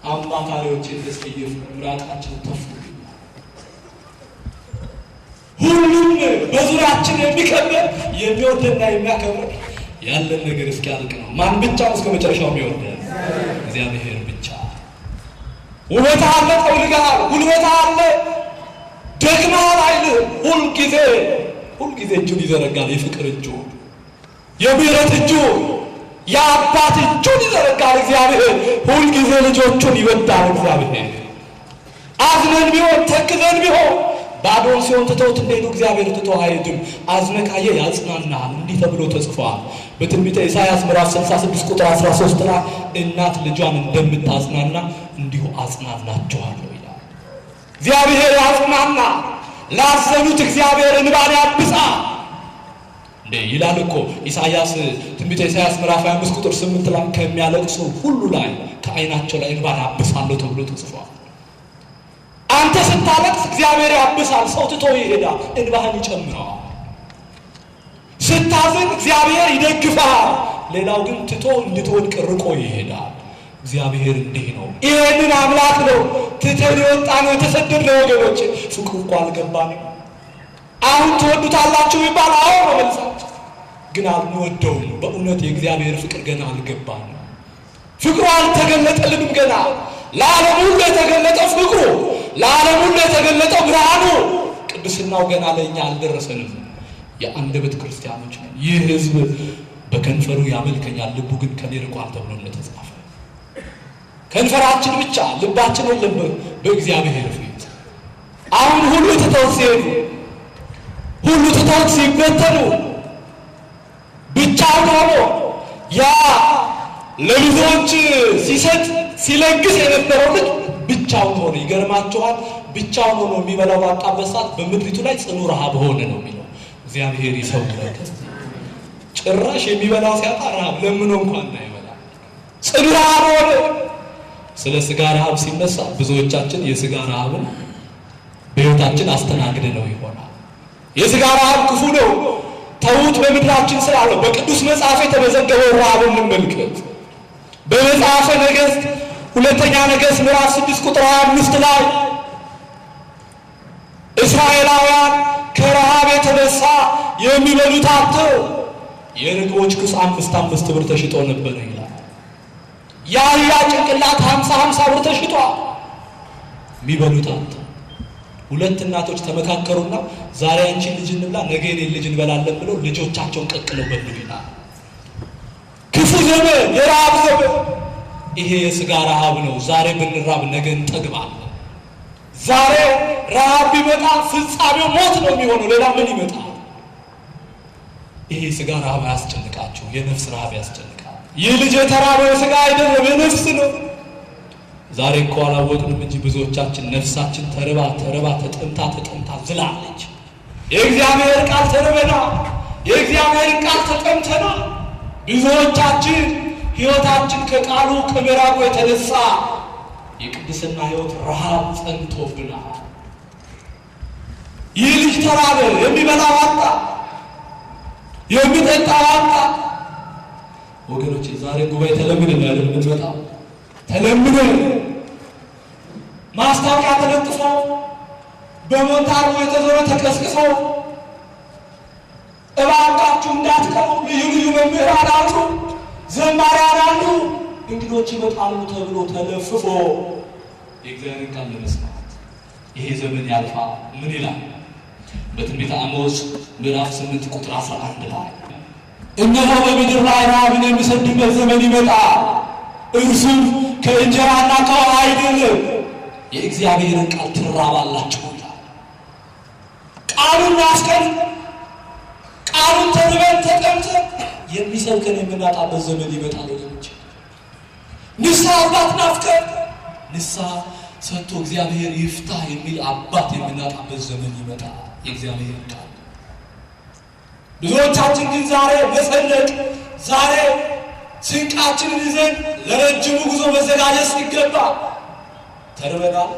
አማካሪዎች የተጸየፉ ምራቃቸው ተፉ። ሁሉም በዙሪያችን የሚከበር የሚወደና የሚያከብር ያለን ነገር እስኪያልቅ ነው። ማን ብቻ እስከ መጨረሻው የሚወደን? እግዚአብሔር ብቻ። ውበት አለ፣ ጠውልገሃል፣ ጉልበት አለ፣ ደክመሃል አይልም። ሁልጊዜ እጁን ይዘረጋል። የፍቅር እጁ የምህረት እጁ የአባት እጁን ይዘረጋል እግዚአብሔር። ሁልጊዜ ልጆቹን ይወዳል እግዚአብሔር። አዝነን ቢሆን ተክዘን ቢሆን ባዶን ሲሆን ትተውት እንደሄዱ እግዚአብሔር ትቶ አይሄድም። አዝነህ ካየህ ያጽናናሃል። እንዲህ ተብሎ ተጽፏል በትንቢተ ኢሳይያስ ምዕራፍ 66 ቁጥር 13 ላይ እናት ልጇን እንደምታጽናና እንዲሁ አጽናናቸዋለሁ ይላል። እግዚአብሔር ያጽናና። ላዘኑት እግዚአብሔር እንባን ያብሳል እንዴ ይላል እኮ ኢሳይያስ። ትንቢተ ኢሳይያስ ምዕራፍ 25 ቁጥር 8 ላይ ከሚያለቅሱ ሁሉ ላይ ከዓይናቸው ላይ እንባን ያብሳለሁ ተብሎ ተጽፏል። አንተ ስታለቅስ እግዚአብሔር ያብሳል። ሰው ትቶ ይሄዳል፣ እንባህን ይጨምረዋል። ስታዝን እግዚአብሔር ይደግፋል። ሌላው ግን ትቶ እንድትወድቅ ርቆ ይሄዳል። እግዚአብሔር እንዲህ ነው። ይሄንን አምላክ ነው ትተን የወጣነው የተሰደድነው ወገኖች። ፍቅሩ እኮ አልገባንም። አሁን ትወዱታላችሁ ይባል አዎ ነው መልሳችሁ፣ ግን አልወደውም። በእውነት የእግዚአብሔር ፍቅር ገና አልገባንም። ፍቅሩ አልተገለጠልንም ገና። ለዓለም ሁሉ የተገለጠው ፍቅሩ፣ ለዓለም ሁሉ የተገለጠው ብርሃኑ፣ ቅድስናው ገና ለእኛ አልደረሰንም። የአንደበት ክርስቲያኖች ነን። ይህ ሕዝብ በከንፈሩ ያመልከኛል፣ ልቡ ግን ከኔ ርቋል ተብሎ እንደተጻፈ ከንፈራችን ብቻ ልባችን የለም በእግዚአብሔር ፊት። አሁን ሁሉ ትተውት ሲሄዱ፣ ሁሉ ትተውት ሲበተኑ፣ ብቻውን ሆኖ ያ ለብዙዎች ሲሰጥ ሲለግስ የነበረው ልጅ ብቻውን ሆኖ ይገርማችኋል። ብቻውን ሆኖ የሚበላው ባጣበት ሰዓት በምድሪቱ ላይ ጽኑ ረሃብ ሆነ ነው የሚለው። እግዚአብሔር ይሰውራል። ጭራሽ የሚበላው ሲያጣ ረሃብ ለምኖ እንኳን እንዳይበላ ጽኑ ረሃብ ሆነ። ስለ ስጋ ረሃብ ሲነሳ ብዙዎቻችን የስጋ ረሃብን በሕይወታችን አስተናግደነው ይሆናል። የስጋ ረሃብ ክፉ ነው፣ ተዉት በምድራችን ስላለው። በቅዱስ መጽሐፍ የተመዘገበው ረሃብን እንመልከት። በመጽሐፈ ነገሥት ሁለተኛ ነገሥት ምዕራፍ 6 ቁጥር 25 ላይ እስራኤላውያን ከረሃብ የተነሳ የሚበሉት አጥተው የርግቦች ክስ 5 ብር ተሽጦ ነበር ይላል። የአህያ ጭንቅላት 50 ብር ተሽጧል። የሚበሉት አጥተው ሁለት እናቶች ተመካከሩና ዛሬ አንቺን ልጅ እንብላ ነገ እኔን ልጅ እንበላለን ብለው ልጆቻቸውን ቀቅለው በሉ ይላል። ክፉ ዘመን፣ የረሃብ ዘመን። ይሄ የስጋ ረሃብ ነው። ዛሬ ብንራብ ነገ እንጠግባለን። ዛሬ ረሃብ ቢመጣ ፍጻሜው ሞት ነው የሚሆነው። ሌላ ምን ይመጣል? ይሄ ስጋ ረሃብ አያስጨንቃችሁ፣ የነፍስ ረሃብ ያስጨንቃል። ይህ ልጅ የተራበው የስጋ አይደለም የነፍስ ነው። ዛሬ እኮ አላወቅንም እንጂ ብዙዎቻችን ነፍሳችን ተርባ ተጠምታ ዝላለች። የእግዚአብሔር ቃል ተርበና፣ የእግዚአብሔር ቃል ተጠምተና። ብዙዎቻችን ሕይወታችን ከቃሉ ከመራቁ የተነሳ የቅድስና ሕይወት ረሃብ ጸንቶብናል። ይህ ልጅ ተራበ፣ የሚበላ ዋጣ፣ የሚጠጣ ዋጣ። ወገኖቼ ዛሬ ጉባኤ ተለምደን ያለ የምንመጣው ተለምደን ማስታወቂያ ተለጥፎ በሞንታርቦ የተዞረ ተቀስቅሶ እባካችሁ እንዳትቀሩ፣ ልዩ ልዩ መምህራን አሉ፣ ዘማሪያን አሉ፣ እንግዶች ይመጣሉ ተብሎ ተለፍፎ የእግዚአብሔር ቃል ለመስማት ይሄ ዘመን ያልፋል። ምን ይላል? በትንቢተ አሞጽ ምዕራፍ 8 ቁጥር 11 ላይ እነሆ በምድር ላይ ረሃብን የሚሰድበት ዘመን ይመጣል፣ እርሱም ከእንጀራና ከውሃ አይደለም፣ የእግዚአብሔርን ቃል ትራባላችሁ ይላል። ቃሉን ናፍቀን ቃሉን ተርበን ተጠምተን የሚሰብከን የምናጣበት ዘመን ይመጣል ወገኖች። ንስሐ አባት ናፍቀን ንስሐ ሰጥቶ እግዚአብሔር ይፍታ የሚል አባት የምናጣበት ዘመን ይመጣል። የእግዚአብሔር ቃል ብዙዎቻችን ግን ዛሬ መሰለቅ፣ ዛሬ ስንቃችንን ይዘን ለረጅሙ ጉዞ መዘጋጀት ሲገባ ተርበናል።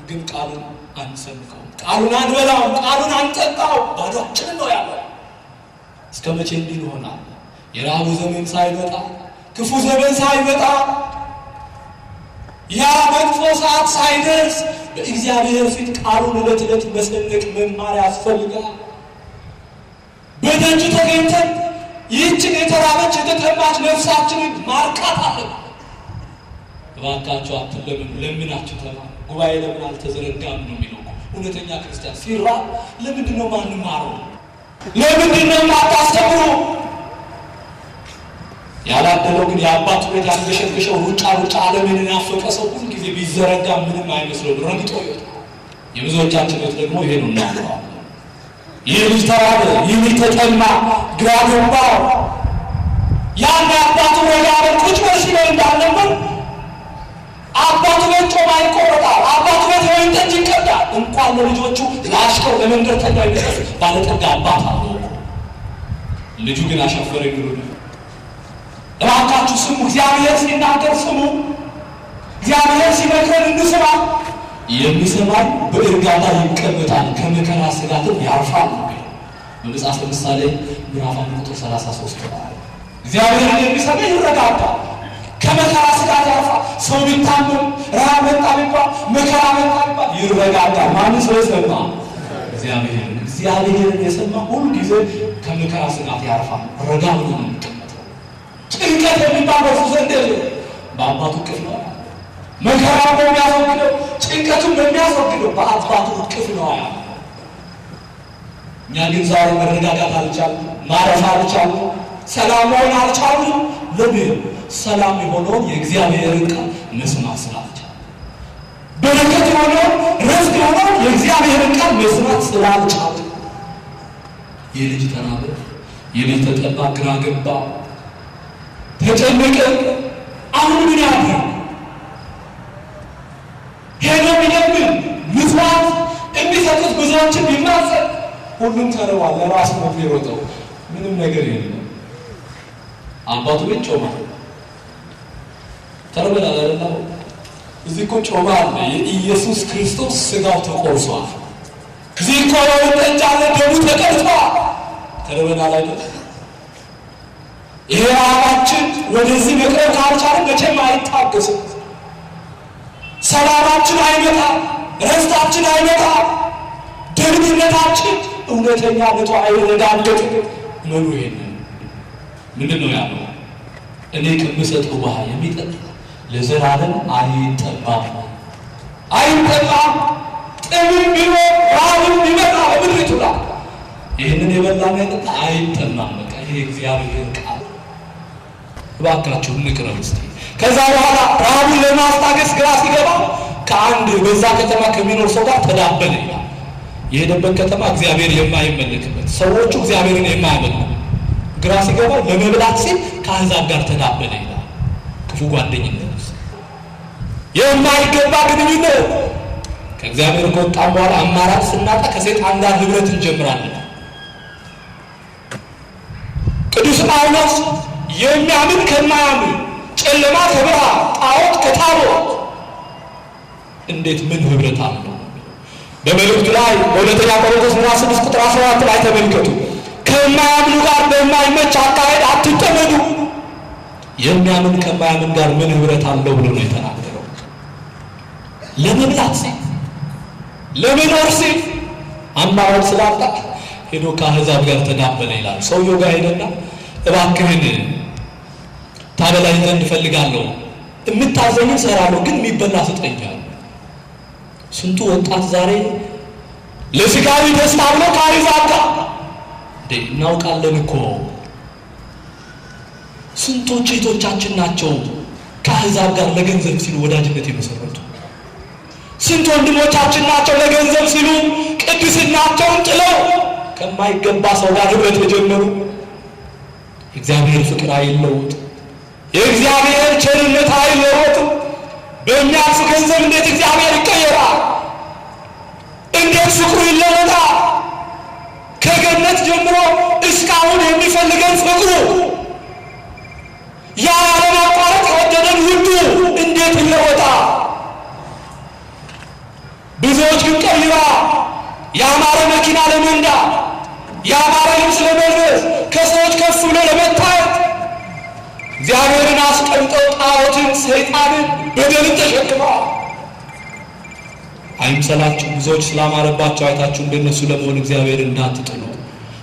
ግን ቃሉን አንሰብከው፣ ቃሉን አንበላው፣ ቃሉን አንጠጣው፣ ባዶአችንን ነው ያለው። እስከ መቼ እንዲህ ይሆናል? የረሃቡ ዘመን ሳይመጣ፣ ክፉ ዘመን ሳይመጣ፣ ያ መጥፎ ሰዓት ሳይደርስ በእግዚአብሔር ፊት ቃሉን ዕለት ዕለት መሰነቅ መማር ያስፈልጋል። በደጅ ተገኝተን ይህችን የተራበች የተጠማች ነፍሳችንን ማርካት አለብን። እባካችሁ አትለምኑ፣ ለምናችሁ ተማሩ። ጉባኤ ለምን አልተዘረጋም ነው የሚለው። እውነተኛ ክርስቲያን ሲራብ ለምንድን ነው ማንማረው? ለምንድን ነው ማታስተምሩ? ያላደለው ግን የአባቱ ቤት ያንገሸገሸው ሩጫ ዓለምን ያፈቀ ሰው ሁሉ ጊዜ ቢዘረጋ ምንም አይመስለው ረግጦ ይወጣል። የብዙዎቻችን ቤት ደግሞ ይሄ ነው እናውቀው። ይህ ልጅ ተራበ፣ ይህ ልጅ ተጠማ፣ ግራ ገባው። ያን አባቱ ረጋ በል ቁጭ በል ሲለው እንዳልነበር አባቱ ቤት ጮማ ይቆረጣል፣ አባቱ ቤት ወይን ጠጅ ይቀዳል። እንኳን ለልጆቹ ለአሽከር ለመንደርተኛ የሚሰጥ ባለጠጋ አባት አለው። ልጁ ግን አሻፈረኝ ብሎ ነው። እባካችሁ ስሙ፣ እግዚአብሔር ሲናገር ስሙ፣ እግዚአብሔር ሲመክረን እንስማ። የሚሰማኝ በእርጋታ ይቀመጣል፣ ከመከራ ስጋትም ያርፋል። በመጽሐፈ ምሳሌ ምዕራፍ 1:33 እግዚአብሔርን የሚሰማ ይረጋጋል፣ ከመከራ ስጋት ያርፋል። ሰው ቢታመም ረሃብ መጣ ቢባል መከራ መጣ ቢባል ይረጋጋል። ማንም ሰው የሰማ እግዚአብሔርን የሰማ ሁሉ ጊዜ ከመከራ ስጋት ያርፋል። ረጋ ብሎ ነው የሚቀመጠው። ጭንቀት የሚባል በሱ ዘንድ በአባቱ እቅፍ ነው። መከራው በሚያስወግደው ጭንቀቱን በሚያስወግደው በአባቱ እቅፍ ነው። እኛ ግን ዛሬ መረጋጋት አልቻልንም፣ ማረፍ አልቻልንም፣ ሰላም መሆን አልቻልንም። ለምን? ሰላም የሆነውን የእግዚአብሔርን ቃል መስማት ስላልቻልን፣ በረከት የሆነውን ረፍት የሆነውን የእግዚአብሔርን ቃል መስማት ስላልቻልን። የልጅ ተራበ፣ የልጅ ተጠማ፣ ግራ ገባ፣ ተጨነቀ። አሁን ምን ያድርግ? ሄዶ ቢለምን ምጽዋት የሚሰጡት ብዙዎችን ቢማጸን ሁሉም ተርቧል። ለራሱ ነው የሚሮጠው፣ ምንም ነገር የለም። አባቱ ቤት ጮማ ተርበናል አይደል? እዚህ እኮ ጮማ አለ። የኢየሱስ ክርስቶስ ስጋው ተቆርሷል። እዚህ እኮ ወይን ጠጅ አለ፣ ደሙ ተቀድቷል። ተርበናል አይደል? ይሄ ረሃባችን ወደዚህ መቅረብ ካልቻለ መቼም አይታገስም። ሰላማችን አይመጣም፣ ረፍታችን አይመጣም፣ ደህንነታችን እውነተኛ ነቷ አይረጋገጥም። መኑ ይሄንን ምንድን ነው ያለው? እኔ ከምሰጠው ውሃ የሚጠጣ ለዘላለም አይጠማም። አይጠማም። ጥምም ቢሆን ረሃብም ቢመጣ በምድሪቱ ላይ ይህንን የበላና የጠጣ አይጠማም። በቃ ይሄ እግዚአብሔር ቃል። እባካችሁ እንቅረብ እስቲ። ከዛ በኋላ ረሃቡን ለማስታገስ ግራ ሲገባ ከአንድ በዛ ከተማ ከሚኖር ሰው ጋር ተዳበለ ይላል። የሄደበት ከተማ እግዚአብሔር የማይመለክበት፣ ሰዎቹ እግዚአብሔርን የማያመልኩ። ግራ ሲገባ ለመብላት ሲል ከአሕዛብ ጋር ተዳበለ ይላል። ክፉ ጓደኝነት፣ የማይገባ ግንኙነት። ከእግዚአብሔር ከወጣን በኋላ አማራጭ ስናጣ ከሰይጣን ጋር ህብረት እንጀምራለን። ቅዱስ ጳውሎስ የሚያምን ከማያምን፣ ጨለማ ከብርሃን፣ ጣዖት ከታቦት እንዴት ምን ህብረት አለው? በመልእክቱ ላይ በሁለተኛ ቆሮንቶስ ምዕራፍ 6:14 ላይ ተመልከቱ። ከማያምኑ ጋር በማይመች አካሄድ አትጠመዱ። የሚያምን ከማያምን ጋር ምን ህብረት አለው ብሎ ነው የተናገረው። ለመብላት ሲል ለመኖር ሲል አማራጭ ስላጣ ሄዶ ከአሕዛብ ጋር ተዳበለ ይላል። ሰውየው ጋር ሄደና እባክህን ታበላኝ ዘንድ እፈልጋለሁ፣ የምታዘኝን እሰራለሁ፣ ግን የሚበላ ስጠኝ። ስንቱ ወጣት ዛሬ ለስጋዊ ደስታ ብሎ ከአሕዛብ ጋር እናውቃለን እኮ ስንቶች እህቶቻችን ናቸው ከአሕዛብ ጋር ለገንዘብ ሲሉ ወዳጅነት የመሰረቱ። ስንት ወንድሞቻችን ናቸው ለገንዘብ ሲሉ ቅድስናቸውን ጥለው ከማይገባ ሰው ጋር ህብረት የጀመሩ። የእግዚአብሔር ፍቅር አይለወጥ፣ የእግዚአብሔር ቸርነት አይለወጥ። በሚያልፍ ገንዘብ እንዴት እግዚአብሔር ይቀየራል? እንዴት ፍቅሩ ይለወጣል? ከገነት ጀምሮ እስካሁን የሚፈልገን ፍቅሩ፣ ያ ያለማቋረጥ የወደደን ውዱ እንዴት ይለወጣል? ብዙዎች ግን ቀይራ ያማረ መኪና ለመንዳት፣ ያማረ ልብስ ለመልበስ፣ ከሰዎች ከፍ ብሎ ለመታየት እግዚአብሔርን አስቀምጠው ጣዖትን፣ ሰይጣንን፣ በደልን ተሸክመዋል። አይምሰላችሁ። ብዙዎች ስላማረባቸው አይታችሁ እንደነሱ ለመሆን እግዚአብሔር እንዳትጥሉ፣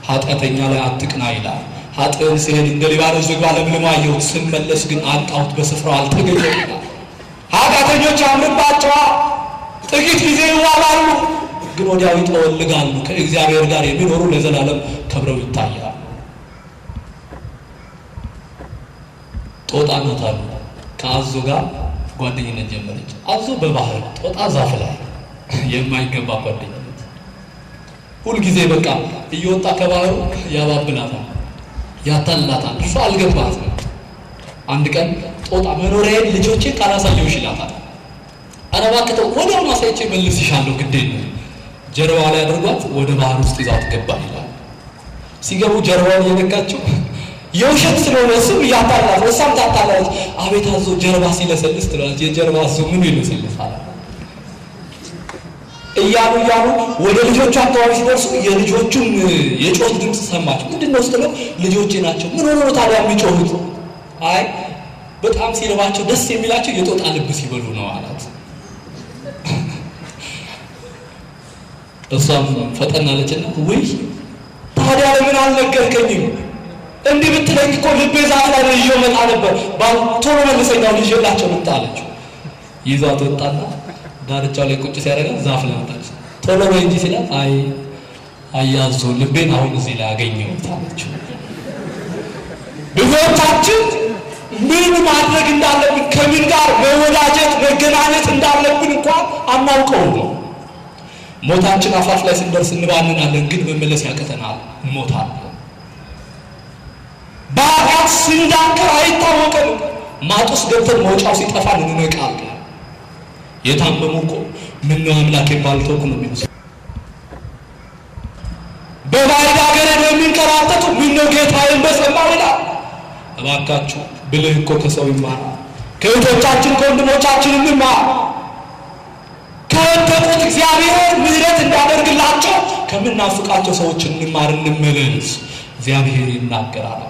ኃጢአተኛ ላይ አትቅና ይላል። ኃጥእን ሲሄድ እንደ ሊባኖስ ዝግባ ለምልሞ አየሁት፣ ስመለስ ግን አጣሁት፣ በስፍራው አልተገኘም ይላል። ኃጢአተኞች ያምርባቸዋል፣ ጥቂት ጊዜ ይዋባሉ፣ ግን ወዲያው ይጠወልጋሉ። ከእግዚአብሔር ጋር የሚኖሩ ለዘላለም ከብረው ይታያሉ። ጦጣ ናት አሉ። ከአዞ ጋር ጓደኝነት ጀመረች። አዞ በባህር ጦጣ ዛፍ ላይ የማይገባ ጓደኝነት። ሁልጊዜ በቃ እየወጣ ከባህሩ ያባብላታል፣ ያታልላታል። እሷ አልገባትም። አንድ ቀን ጦጣ መኖሪያዬን ልጆቼን ካላሳየሁሽ ይላታል። ኧረ እባክህ ተው፣ ወዲያውኑ አሳይቼ መልስሻለሁ፣ ግድ የለም። ጀርባዋ ላይ አድርጓት ወደ ባህር ውስጥ ይዛት ገባ ይላል። ሲገቡ ጀርባውን እየነካችው የውሸት ስለሆነ እሱም እያታላት እሷም ታታላለች። አቤት አዞ ጀርባ ሲለሰልስ ትላለች። የጀርባ አዞ ምኑ ይለሰልሳል እያሉ ወደ ልጆቹ አካባቢ ሲደርሱ የልጆቹን የጮት ድምፅ ሰማች። ምንድነው ስትለው ልጆቼ ናቸው። ምን ሆኖ ነው ታዲያ የሚጮሁት? አይ በጣም ሲርባቸው ደስ የሚላቸው የጦጣ ልብ ሲበሉ ነው አላት። እሷም ፈጠናለችና ውይ ታዲያ ለምን አልነገርከኝም? እንዲህ ብትለኝ እኮ ልቤ ዛፍ ላይ ነው ይዤው መጣ ነበር። ቶሎ መልሰኛው ልጄላቸው ልምጣ አለችው። ይዟት ወጣና ዳርቻው ላይ ቁጭ ሲያደርጋት ዛፍ ላይ ወጣች። ቶሎ በይ እንጂ ሲላት አያዞ ልቤን አሁን እዚህ ላይ አገኘሁት አለችው። ብዙዎቻችን ምን ማድረግ እንዳለብን ከምን ጋር መወዳጀት መገናኘት እንዳለብን እንኳን አናውቀው ነው። ሞታችን አፋፍ ላይ ስንደርስ እንባንናለን፣ ግን መመለስ ያቀተናል፣ እንሞታለን። በኃጢአት ስንዳንከር አይታወቀንም። ማጥ ውስጥ ገብተን መውጫው ሲጠፋን እንነቃለን። የታመሙ እኮ ምነው አምላኬን ባልተውኩ ነው የሚሉት። በባዕድ አገር የሚንከራተቱ ምነው ጌታዬን በሰማሁ ይላል። እባካችሁ ብልህ እኮ ከሰው ይማራል። ከእህቶቻችን ከወንድሞቻችን እንማር። ከወደቁት እግዚአብሔር ምሕረት እንዳደርግላቸው ከምናፍቃቸው ሰዎች እንማር፣ እንመለስ። እግዚአብሔር ይናገራል።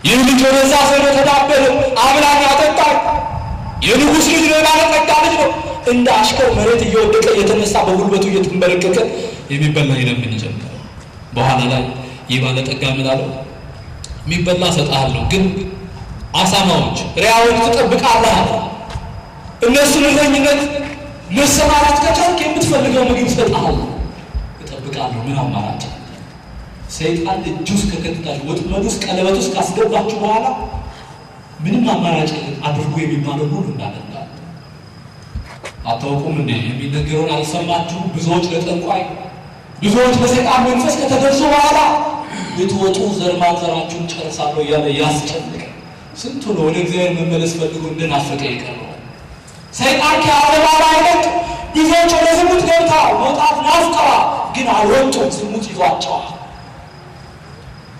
ይህ ልጅ ወደዛ ሰው ተዳበለ፣ አብላኝ አጠጣኝ። የንጉሥ ልጅ ነው፣ ባለጠጋ ልጅ ነው። እንደ አሽከር መሬት እየወደቀ እየተነሳ በጉልበቱ እየተንበረከከ የሚበላ ይለምን ጀመረ። በኋላ ላይ ይህ ባለጠጋ ምን አለው? የሚበላ እሰጥሃለሁ፣ ግን አሳማዎች ሪያውን ትጠብቃለህ አለ። እነሱን እረኝነት መሰማራት ከቻልክ የምትፈልገው ምግብ እሰጥሃለሁ፣ እጠብቃለሁ። ምን አማራጭ? ሰይጣን እጁ ውስጥ ከከተታችሁ ወጥመድ ውስጥ ቀለበት ውስጥ ካስገባችሁ በኋላ ምንም አማራጭ አድርጎ የሚባለው ሁሉ እንዳደርጋል። አታውቁም እንዴ? የሚነገረውን አልሰማችሁ? ብዙዎች ለጠንቋይ ብዙዎች በሰይጣን መንፈስ ከተገዙ በኋላ ልትወጡ ዘር ማንዘራችሁን ጨርሳለሁ እያለ ያስጨንቅ። ስንቱ ነው ወደ እግዚአብሔር መመለስ ፈልጎ እንደናፈቀ ይቀርባል። ሰይጣን ከአበባ አይነት ብዙዎች ወደ ዝሙት ገብታ መውጣት ናፍቀዋል፣ ግን አልወጡም። ዝሙት ይዟቸዋል።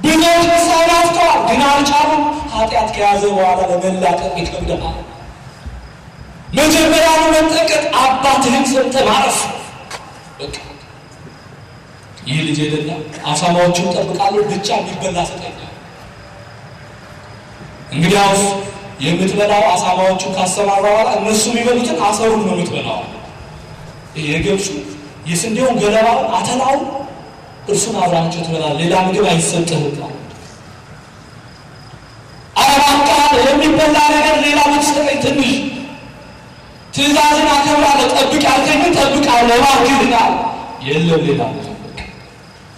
ብዙዎች ንስሐ ናፍቀዋል፣ ግን አልቻሉም። ኃጢአት ከያዘ በኋላ ለመላቀቅ ይከብዳል። መጀመሪያ ለመጠንቀቅ አባትህን ሰምተህ ማረፍ። በቃ ይህ ልጅ ሄደና አሳማዎቹን ጠብቃለሁ፣ ብቻ የሚበላ ስጠኝ። እንግዲያውስ የምትበላው አሳማዎቹን ካሰማራ በኋላ እነሱ የሚበሉትን አሰሩን ነው የምትበላው። የገብሱ የስንዴውን ገለባውን አተላውን እርሱን አብራቸው ትበላለህ፣ ሌላ ምግብ አይሰጥህም። አረባካል የሚበላ ነገር ሌላ ብትሰጠኝ ትንሽ ትእዛዝን አከብራለሁ፣ ጠብቅ ያልከኝን ጠብቃለሁ እባክህናል። የለም ሌላ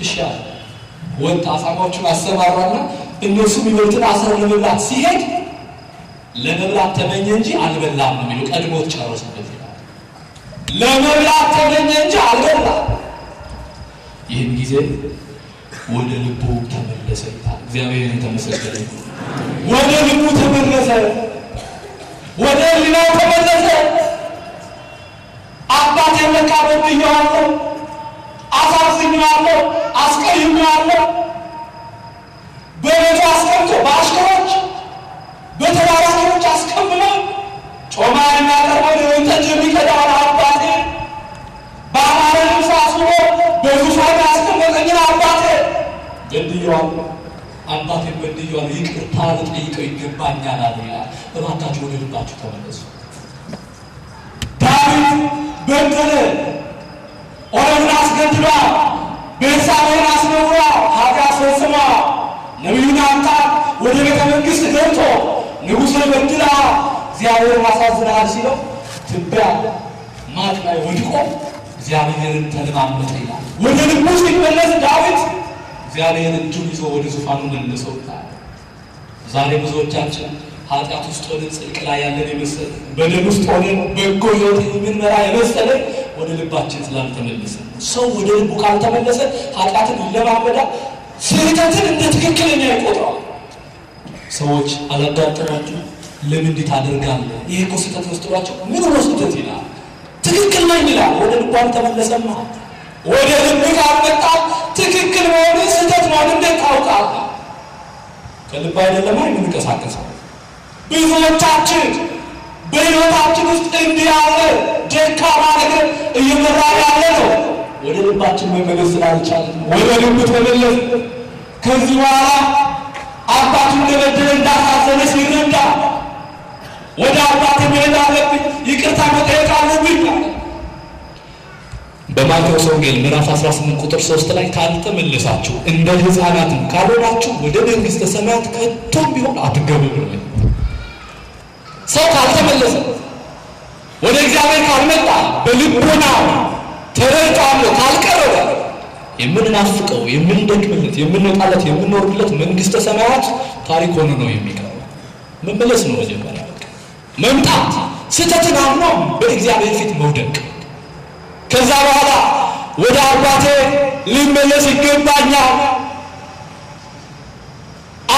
ይሻል። ወጣ አሳማዎቹን አሰማራና እነሱ የሚበሉትን አሰር ለመብላት ሲሄድ ለመብላት ተመኘ እንጂ አልበላም ነው የሚለው። ቀድሞት ጨረሱበት ይላል። ለመብላት ተመኘ እንጂ አልበላም። ይህን ጊዜ ወደ ልቡ ተመለሰ ይላል። እግዚአብሔር የተመሰገነ ይሁን። ወደ ልቡ ተመለሰ፣ ወደ ሕሊናው ተመለሰ። አባቴን ለካ በድዬዋለሁ፣ አሳዝኜዋለሁ፣ አስቀይሜዋለሁ። በቤቱ አስቀምጦ በአሽከሮች በተባራሪዎች አስቀምጦ ጮማ የሚያቀርበው ወይን ጠጅ የሚቀዳውን አባቴ በአማረ ልብስ አስውቦ በዙፋን ያስቀመጠኝን አባቴ በድዬዋለሁ፣ አባቴን በድዬዋለሁ፣ ይቅርታ ልጠይቀው ይገባኛል አለ ይላል። እባካችሁ ወደ ልባችሁ ተመለሱ። ዳዊት በደለ፣ ኦሪዮንን አስገድሏል፣ ቤርሳቤህን አስነውሯል፣ ኃጢአት ፈጽሟል። ነቢዩ ናታን ወደ ቤተ መንግሥት ገብቶ ንጉሥ በድላ እግዚአብሔርን አሳዝነሃል ሲለው ትቢያ ማቅ ላይ ወድቆ እግዚአብሔርን ተለማመጠ ይላል። ወደ ልቡ ሲመለስ ዳዊት እግዚአብሔር እጁን ይዞ ወደ ዙፋኑ መልሶታል። ዛሬ ብዙዎቻችን ኃጢአት ውስጥ ሆነን ጽድቅ ላይ ያለን የመሰለን በደል ውስጥ ሆነን በጎ ሕይወት የምንመራ የመሰለን ወደ ልባችን ስላልተመለሰ ሰው ወደ ልቡ ካልተመለሰ ኃጢአትን ይለማመዳል፣ ስህተትን እንደ ትክክለኛ ይቆጥረዋል። ሰዎች አላጋጠሟችሁ? ለምን እንዲህ ታደርጋለህ? ይሄ እኮ ስህተት መስሏቸው ምን ነው ስህተት ይላል። ትክክል ነኝ ይላል። ወደ ልቡ አልተመለሰማ። ወደ ልብ ካልመጣ ትክክል መሆኑ ስህተት መሆኑ እንዴት ታውቃለህ? ከልብ አይደለም የምንቀሳቀሰው። ብዙዎቻችን በሕይወታችን ውስጥ እንዲህ ያለ ደካማ ነገር እየመራ ያለ ነው። ወደ ልባችን መመለስ ስላልቻለን ወደ ልብ ተመለስ። ከዚህ በኋላ አባቱ እንደበደለ እንዳሳዘነ ሲረዳ ወደ አባቴ መሄድ አለብኝ፣ ይቅርታ መጠየቅ አለብኝ። በማቴዎስ ወንጌል ምዕራፍ 18 ቁጥር 3 ላይ ካልተመለሳችሁ እንደ ሕፃናትም ካልሆናችሁ ወደ መንግሥተ ሰማያት ከቶም ቢሆን አትገቡም ነው። ሰው ካልተመለሰ ወደ እግዚአብሔር ካልመጣ በልቦናው ተረድቶ ካልቀረበ የምንናፍቀው የምንደክምለት የምንወጣለት የምንወርድለት መንግሥተ ሰማያት ታሪክ ሆኖ ነው የሚቀረው። መመለስ ነው መጀመሪያ መምጣት፣ ስህተትን አምኖ በእግዚአብሔር ፊት መውደቅ። ከዛ በኋላ ወደ አባቴ ልመለስ ይገባኛል፣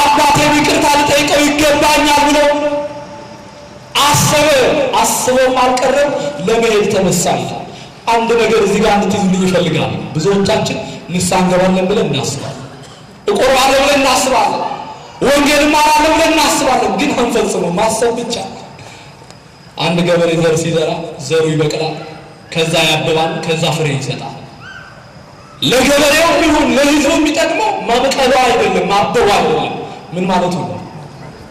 አባቴ ይቅርታ ልጠይቀው ይገባኛል ብሎ አስበው አልቀረም፣ ለመሄድ ተነሳል። አንድ ነገር እዚህ ጋር እንድትይዙልኝ ይፈልጋል። ብዙዎቻችን ንስሐ እንገባለን ብለን እናስባለን፣ እቆርባለሁ ብለን እናስባለን፣ ወንጌል እማራለሁ ብለን እናስባለን፣ ግን አንፈጽመው። ማሰብ ብቻ። አንድ ገበሬ ዘር ሲዘራ ዘሩ ይበቅላል፣ ከዛ ያብባል፣ ከዛ ፍሬ ይሰጣል። ለገበሬው ቢሆን ለሕዝቡ የሚጠቅመው ማብቀሉ አይደለም ማበቡ አይደለም። ምን ማለቱ ነው?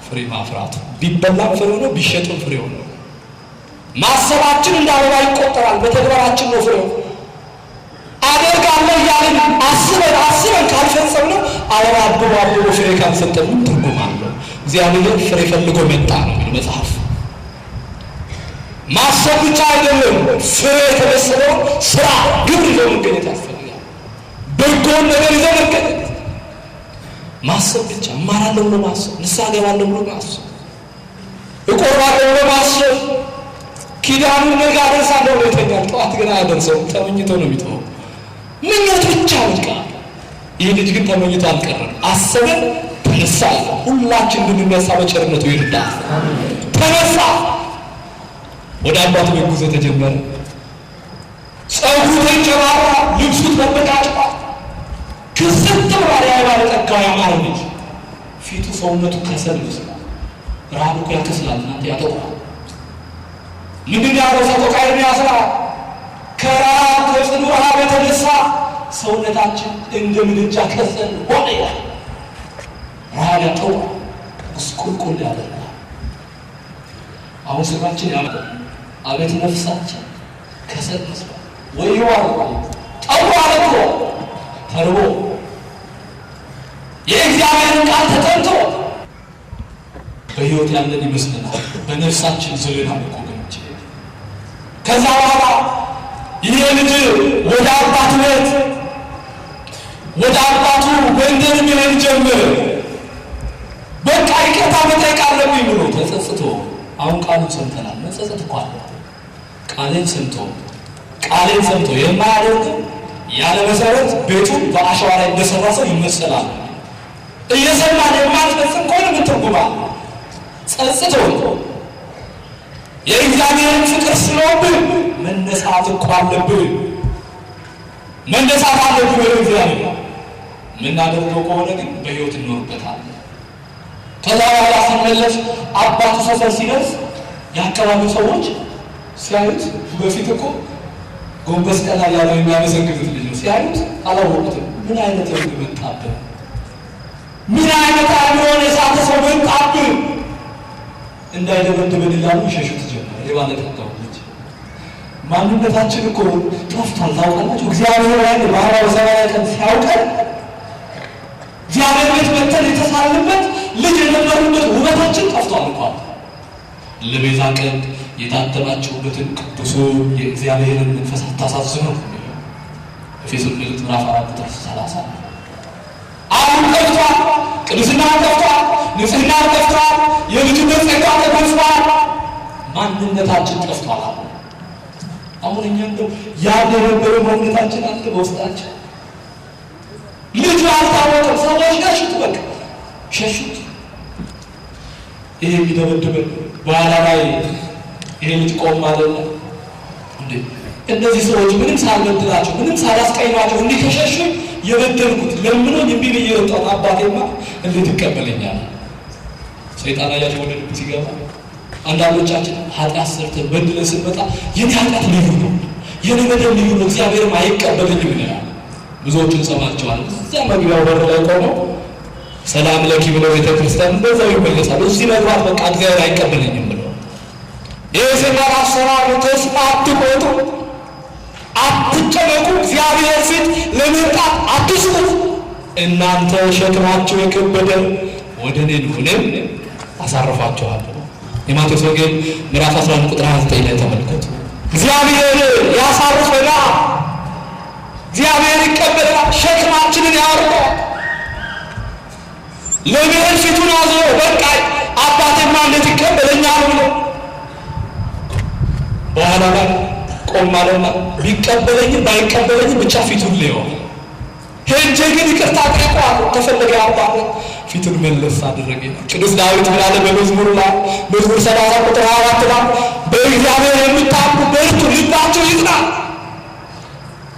ፍሬ ማፍራቱ። ቢበላም ፍሬ ነው፣ ቢሸጥም ፍሬ ነው። ማሰባችን እንደ አበባ ይቆጠራል፣ በተግባራችን ነው ፍሬው። አደርጋለሁ እያልን አስበን ካልፈጸምነው አበባ አብቦ ፍሬ ካልሰጠን ምን ትርጉም አለው? እግዚአብሔር ፍሬ ፈልጎ መጣ ነው መጽሐፍ። ማሰብ ብቻ አይደለም፣ ፍሬ የተመሰለውን ስራ ግብር ይዞ መገኘት ያስፈልጋል። በጎን ነገር ይዞ መገኘት። ማሰብ ብቻ እማራለሁ ብሎ ማሰብ፣ ንስሐ እገባለሁ ብሎ ማሰብ፣ እቆርባለሁ ብሎ ማሰብ። ኪዳኑን ነገ አደርሳለሁ ብሎ ይተኛል፣ ጠዋት ግን አያደርሰውም። ተመኝቶ ነው የሚተወው። ምኞት ብቻ በቃ። ይህ ልጅ ግን ተመኝቶ አልቀረም፣ አሰበ፣ ተነሳ። ሁላችን እንድንነሳ በቸርነቱ ይርዳል። ተነሳ። ወደ አባቱ ቤት ጉዞ ተጀመረ። ጸጉሩ ተንጨባራ፣ ልብሱ ተበቃጭቋል። ክስት ብሏል። ያባለ ጠጋው ያማረ ልጅ ፊቱ ሰውነቱ ከሰል ይመስላል። ረሃብ እኮ ያከስላል እናንተ፣ ያጠቁራል። ምንድን ያለው ሰቆቃ የሚያስራ ከረሃብ ከጽኑ ረሃብ የተነሳ ሰውነታችን እንደ ምድጃ ከሰል ሆነ ይላል። ረሃብ ያጠቁራል፣ እስቁልቁል ያደርጋል። አሁን ስራችን ያመጣል። አቤት ነፍሳችን ከሰል መስሏል። ወይዋል ጠዋል እኮ ተርቦ የእግዚአብሔርን ቃል ተጠምቶ በሕይወት ያለን ይመስለናል። በነፍሳችን ዝለናል እኮ ገንች። ከዛ በኋላ ይህ ልጅ ወደ አባቱ ቤት ወደ አባቱ መንደር መሄድ ጀመረ። በቃ ይቅርታ መጠየቅ አለብኝ ብሎ ተጸጽቶ፣ አሁን ቃሉን ሰምተናል። መጸጸት እኮ አለ። ቃሌን ሰምቶ የማያደርግ ያለ መሰረት ቤቱን በአሸዋ ላይ እንደሰራ ሰው ይመሰላል። እየሰማን የማንፈጽም ከሆነ ምን ትርጉም አለ? ጸጽቶ የእግዚአብሔርን ፍቅር ስለወብህ መነሳት እኮ አለብህ፣ መነሳት አለብህ ወደ እግዚአብሔር። የምናደርገው ከሆነ ግን በሕይወት እንኖርበታለን። ከዛ በኋላ ሲመለስ አባቱ ሰፈር ሲደርስ የአካባቢው ሰዎች ሲያዩት፣ በፊት እኮ ጎንበስ ቀና ያለው የሚያመሰግኑት ልጅ ነው። ሲያዩት አላወቁትም። ምን አይነት ልጅ መጣብህ? ምን አይነት አእምሮን የሳተ ሰው መጣብህ? እንዳይደበድበን እያሉ ይሸሹት ጀመር። የባለጠጋው ልጅ ማንነታችን እኮ ጠፍቷል። ታውቃላችሁ፣ እግዚአብሔር ያን በ47 ቀን ሲያውቀን እግዚአብሔር ቤት መተን የተሳልንበት ልጅ የነበሩበት ውበታችን ጠፍቷል እንኳን ለቤዛ ቀን የታተማችሁበትን ቅዱሱ የእግዚአብሔርን መንፈስ አታሳዝኑ። ኤፌሶን ምዕራፍ 4 ቁጥር 30 አሁን ጠፍቷል። ቅዱስና ጠፍቷል። ንጽሕና ጠፍቷል። የልጅነት ጸጋ ተገፏል። ማንነታችን ጠፍቷል። አሁን እኛ እንደው ያደረበረ ማንነታችን አለ በውስጣችን። ልጁ አልታወቀም። ሰዎች ሸሹት፣ በቃ ሸሹት። ይሄ የሚደበድበን በኋላ ላይ ይሄ ልጅ ቆም አለና እንዴ እነዚህ ሰዎች ምንም ሳልበድላቸው ምንም ሳላስቀይማቸው እንዲህ ከሸሹ የበደልኩት ለምኖኝ እምቢ ብዬ የወጣሁት አባቴማ እንዴት ይቀበለኛል? ሰይጣን አያቸው ወደ ልብ ሲገባ አንዳንዶቻችን ኃጢአት ሰርተን በድለን ስንመጣ የኔ ኃጢአት ልዩ ነው፣ የኔ በደል ልዩ ነው፣ እግዚአብሔርም አይቀበለኝም ይላል። ብዙዎችን ሰማቸዋል። እዚያ መግቢያው በር ላይ ቆመው ሰላም ለኪ ብለው ቤተክርስቲያን በዛው ይመለሳሉ። እዚህ መግባት በቃ እግዚአብሔር አይቀበለኝም ብለው የሰማራ አሰራር ተስፋ አትቆጡ፣ አትጨነቁ፣ እግዚአብሔር ፊት ለመምጣት አትስቁ። እናንተ ሸክማችሁ የከበደ ወደ እኔ ኑ እኔም አሳርፋችኋለሁ። የማቴዎስ ወንጌል ምዕራፍ 11 ቁጥር 29 ላይ ተመልከቱ። እግዚአብሔር ያሳርፈናል፣ እግዚአብሔር ይቀበላል፣ ሸክማችንን ያወርዳል። ለመሄድ ፊቱን አዞሮ በቃ አባቴማ እንዴት ይቀበለኛል ብሎ በኋላ ላይ ቆም አለና ቢቀበለኝም ባይቀበለኝም ብቻ ፊቱን ሊሆን ሄጄ ግን ይቅርታ ጠይቀዋለሁ። ተፈለገ አባቴ ፊቱን መለስ አደረገ። ቅዱስ ዳዊት ምን አለ በመዝሙር 30 ቁጥር 24 ላይ በእግዚአብሔር የምታምኑ በርቱ፣ ልባችሁ ይጽና፣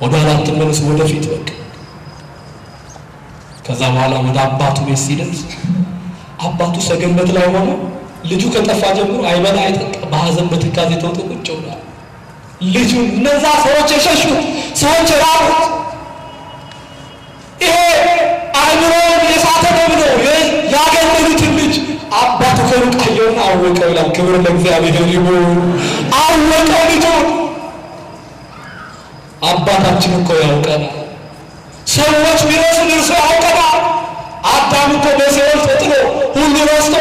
ወደ ኋላ አትመለሱ፣ ወደፊት በቃ። ከዛ በኋላ ወደ አባቱ ቤት ሲደርስ አባቱ ሰገነት ላይ ሆነ። ልጁ ከጠፋ ጀምሮ አይበላ አይጠጣ፣ በሐዘን በትካዜ ተውጦ ቁጭ ብሏል። ልጁ እነዛ ሰዎች የሸሹት ሰዎች የራቁት ይሄ አእምሮውን የሳተ ነው ብለው ያገለሉትን ልጅ አባቱ ከሩቅ አየውና አወቀው ይላል። ክብር ለእግዚአብሔር ይሁን። አወቀው ልጁ። አባታችን እኮ ያውቀናል። ሰዎች ቢረሱን እርሱ ያውቀናል። አዳም እኮ በሲኦል ተጥሎ ሁሉ ረስቶ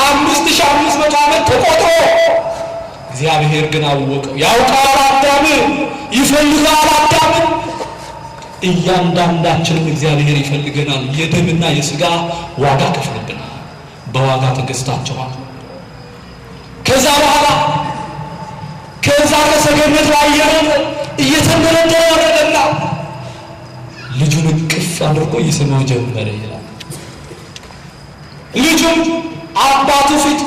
5500 ዓመት ተቆጥሮ እግዚአብሔር ግን አወቀው። ያውቃል አዳምን፣ ይፈልጋል አዳምን። እያንዳንዳችንም እግዚአብሔር ይፈልገናል። የደምና የሥጋ ዋጋ ከፍሎብናል። በዋጋ ተገዝታችኋል። ከዛ በኋላ ከዛ ከሰገነት ላይ እየተንደረደረ ወረደና ልጁን እቅፍ አድርጎ ይስመው ጀመረ ይላል። ልጁም አባቱ ፊት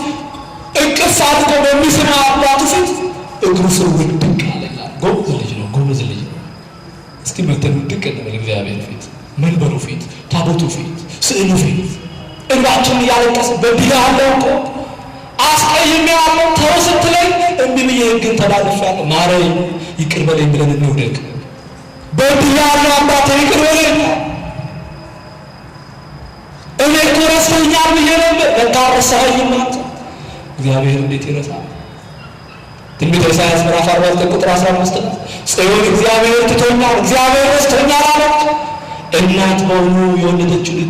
እቅፍ አድርጎ በሚስመው አባቱ ፊት እግሩ ስር ውድቅ አለ ይላል። ጎበዝ ልጅ ነው፣ ጎበዝ ልጅ ነው። እስቲ መተን ውድቅ እንበል እግዚአብሔር ፊት፣ መንበሩ ፊት፣ ታቦቱ ፊት፣ ስዕሉ ፊት እንባችንን እያለቀስን በድያለሁ እኮ አስቀይሜያለሁ፣ ተው ስትለኝ እምቢ ብዬ ሕግን ተላልፌያለሁ፣ ማረኝ፣ ይቅር በለኝ ብለን እንውደቅ። በድያለሁ አባቴ ይቅር በለኝ፣ እኔ እኮ ረስተኸኛል ብዬ ነበር፣ ለካ ረሳኸኝም አንተ። እግዚአብሔር እንዴት ይረሳል? ትንቢተ ኢሳይያስ ምዕራፍ 49 ቁጥር 15 ነው። ጽዮን እግዚአብሔር ትቶኛል፣ እግዚአብሔር ረስቶኛል አለች። እናት በውኑ የወለደችውን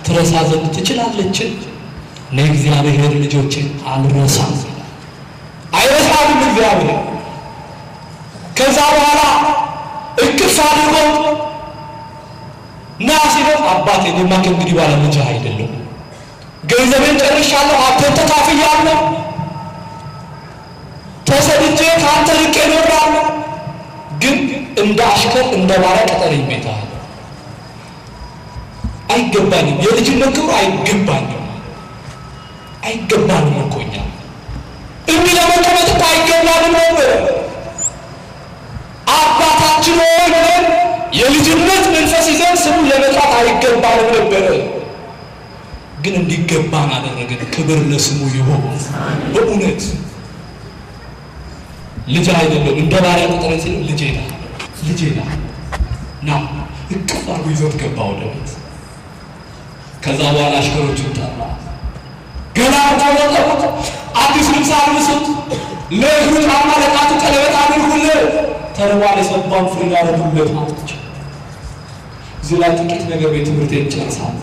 ትረሳ ዘንድ ትችላለችን? እኔ እግዚአብሔር ልጆችን አልረሳም። አይረሳም እግዚአብሔር። ከዛ በኋላ እቅፍ አድርጎ ና ሲለው አባቴ እኔማ ከእንግዲህ በኋላ ልጅህ አይደለሁም፣ ገንዘቤን ጨርሻለሁ፣ ሀብቴን ተካፍያለሁ፣ ተሰድጄ ከአንተ ርቄ እኖራለሁ፣ ግን እንደ አሽከር እንደ ባሪያ ቅጠረኝ ቤት አለ። አይገባኝም፣ የልጅነት ክብሩ አይገባኝም፣ አይገባንም እኮ እኛ እንዲህ ለመቀመጥ እኮ አይገባንም ነበር። አባታችን ሆይ ብለን የልጅነት መንፈስ ይዘን ስሙን ለመጥራት አይገባንም ነበረ። ግን እንዲገባን አደረገን። ክብር ለስሙ ይሁን። በእውነት ልጅ አይደለም፣ እንደ ባሪያ ቁጥረን ሲል ልጄ ና ልጄ ና እቅፍ አድርጎ ይዞት ገባ ወደ ቤት። ከዛ በኋላ አሽከሮቹን ጠራ። ገና ታወጣው አዲስ ልብስ አልብሱት፣ ለእግሩ ጫማ ለጣቱ ቀለበት አድርጉለት፣ ተርቧል የሰባውን ፍሬ ያረዱለት ማለት ነው። እዚህ ላይ ጥቂት ነገር በትምህርት ይጨርሳል።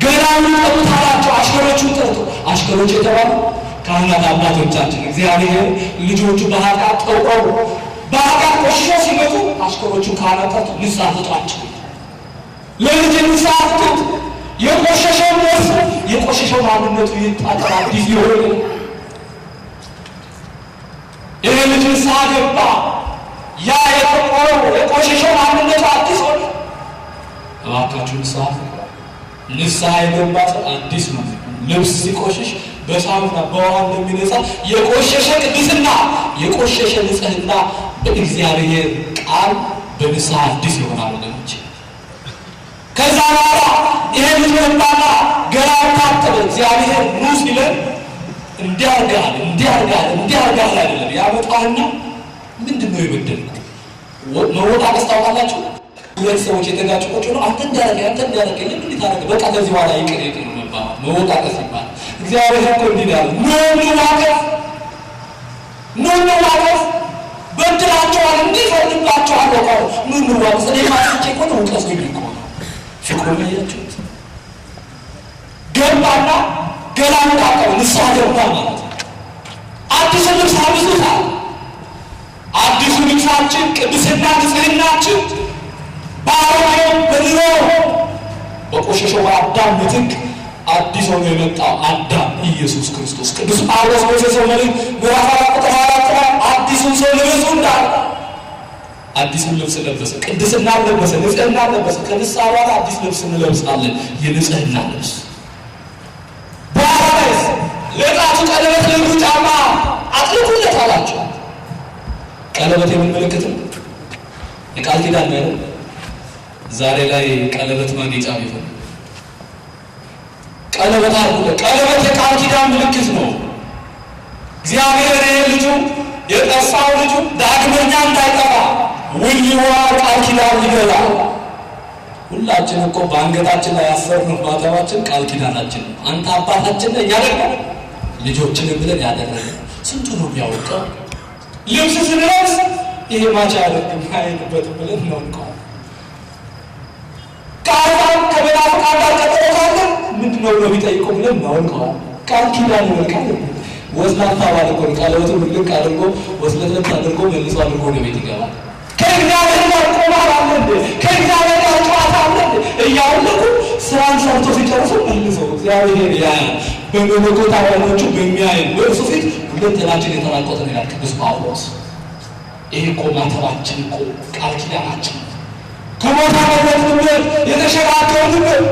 ገና ጠሩት አላቸው። አሽከሮቹን ጠርቶ አሽከሮች የተባሉ ካህናት አባቶቻችን እግዚአብሔር ልጆቹ በኃጢአት ጠውቀው በኃጢአት ቆሽሾ ሲመጡ አሽከሮቹ ካህናት ጠርቶ ንስሐ ስጧቸው፣ ለልጅ ንስሐ ስጡት፣ የቆሸሸው ነፍሱ የቆሸሸው ማንነቱ ይታጠብ፣ አዲስ ይሆን። ይሄ ልጅ ንስሐ ገባ። ያ የቆረው የቆሸሸው ማንነቱ አዲስ ሆነ። እባካችሁ ንስሐ የገባ ሰው አዲስ ነው። ልብስ ሲቆሽሽ በሳሙና በውሃ እንደሚነጻ የቆሸሸ ቅድስና የቆሸሸ ንጽሕና በእግዚአብሔር ቃል በንስሐ አዲስ ይሆናል ወገኖች። ከዛ በኋላ ይሄ ልጅ መጣና ገላውን ታጠበ። እግዚአብሔር ኑ ሲለን እንዲያርጋል አይደለም ያመጣና ምንድን ነው የበደልኩ? መወጣቀስ ታውቃላችሁ? ሁለት ሰዎች የተጋጩ ቁጭ ነው። አንተ እንዲያረገ ለምን ታረገ? በቃ ከዚህ በኋላ ይቅር ነው መባባል መወጣቀስ ይባላል። እግዚአብሔር እኮ እንዲህ ያለ ኑ ዋቀስ በድላቸዋል እንዲፈርድባቸዋል። ኑ ዋቀስ እኔ ማስቼ እኮ ነው ውቀሱ የሚል እኮ ነው ፍቅሩ ያያችሁት። ገባና ገላውን ታጠበ፣ ንስሐ ገባ ማለት ነው። አዲስ ልብስ አብዙታል። አዲሱ ልብሳችን ቅድስና ንጽሕናችን በአሮጌው በድሮ በቆሸሸው በአዳም ምትክ አዲስ ሆኖ የመጣው አዳም ኢየሱስ ክርስቶስ ቅዱስ ጳውሎስ በኤፌሶን መልእክት ምዕራፍ 4 ቁጥር 4 ላይ አዲሱን ሰው ልበሱ እንዳለ አዲሱን ልብስ ለበሰ፣ ቅድስና ለበሰ፣ ንጽሕና ለበሰ። ከንስሐ በኋላ አዲስ ልብስ እንለብሳለን፣ የንጽሕና ልብስ። በኋላስ ለጣቱ ቀለበት ለእግሩ ጫማ አጥልቁለት አላቸው። ቀለበት የምን ምልክት ነው? የቃል ኪዳን ነው አይደል? ዛሬ ላይ ቀለበት ማጌጫ ቢሆን ቀለበት አድርጉለት። ቀለበት የቃል ኪዳን ምልክት ነው። እግዚአብሔር ልጁ የጠፋው ልጁ ዳግመኛ እንዳይጠፋ ውልዋ ቃል ኪዳን ይገባል። ሁላችን እኮ በአንገታችን ላይ ያሰርነው ማተባችን ቃል ኪዳናችን ነው። አንተ አባታችን ነህ፣ እኛ ደግሞ ልጆችን ብለን ያደረግነው ስንቱ ነው የሚያወጣው። ልብስ ስንለብስ ይሄ ማቻ ያደርግም አይልበትም ብለን ነው እንኳን ቃል ከመናፍቃን ጋር ቀጠሮ ካለን ምንድነው ነው የሚጠይቀው ብለን ነው እንኳን ቃል ኪዳን ይልቃል። ወስላታ ባለቆ ቃለወቱ ልክ አድርጎ ወስለለት አድርጎ መልሶ አድርጎ ነው ቤት ይገባል። ከእግዚአብሔር ጋር ቆማር አለ እንዴ? ከእግዚአብሔር ጋር ጨዋታ አለ እንዴ? እያወለቁ ስራን ሰርቶ ሲጨርሱ መልሰው እግዚአብሔር ያ በመለኮት አዋጆቹ በሚያይ በእርሱ ፊት ሁለንተናችን የተራቆተ ነው ይላል ቅዱስ ጳውሎስ። ይሄ እኮ ማተባችን እኮ ቃል ኪዳናችን ከሞት አመለጥንበት የተሸጋገርንበት።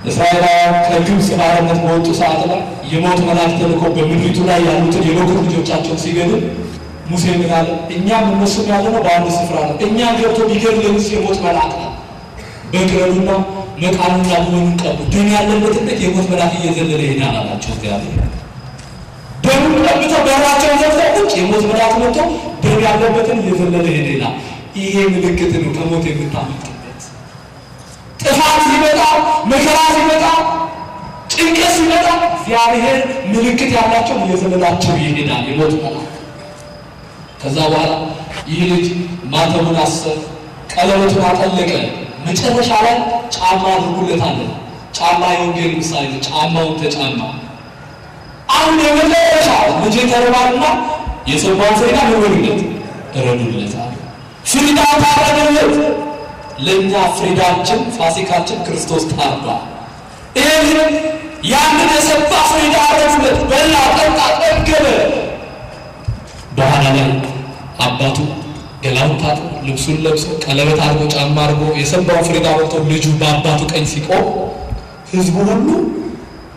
እስራኤላውያን ከግብፅ ባርነት በወጡ ሰዓት ላይ የሞት መልአክ ተልኮ በምድሪቱ ላይ ያሉትን የበኩር ልጆቻቸውን ሲገድል ሙሴ ምን አለ? እኛም እነሱም ያለነው በአንድ ስፍራ ነው። እኛ ገብቶ ቢገድልንስ የሞት መልአክ ነው። በግረዱና መቃኑና ብሎኑን ቀቡ። ደም ያለበትን ቤት የሞት መልአክ እየዘለለ ይሄዳል አላቸው እግዚአብሔር። ደሙን ቀብተው በራቸውን ዘግተው ቁጭ የሞት መልአክ መጥቶ ደም ያለበትን እየዘለለ ይሄዳል። ይሄ ምልክት ነው ከሞት የምታመልጥበት። ጥፋት ሲመጣ፣ መከራ ሲመጣ፣ ጭንቀት ሲመጣ እግዚአብሔር ምልክት ያላቸው እየዘለላቸው ይሄዳል የሞት መልአክ። ከዛ በኋላ ይህ ልጅ ማተቡን አሰረ፣ ቀለበቱን አጠለቀ። መጨረሻ ላይ ጫማ አድርጉለታለን። ጫማ የወንጌል ምሳሌ ነው። ጫማውን ተጫማ። አሁን የመጨረሻ ልጅ ተርባልና የሰማውን ፍሪዳ ምንወዱለት እረዱለታል። ፍሪዳ ታረደለት። ለእኛ ፍሪዳችን ፋሲካችን ክርስቶስ ታርዷል። ይህ ያንን የሰባ ፍሪዳ አረዱለት። በላ፣ ጠጣ፣ ጠገበ። በኋላ ላይ አባቱ ገላውን ታጥቦ ልብሱን ለብሶ ቀለበት አድርጎ ጫማ አድርጎ የሰባውን ፍሪዳ በልቶ ልጁ በአባቱ ቀኝ ሲቆም ህዝቡ ሁሉ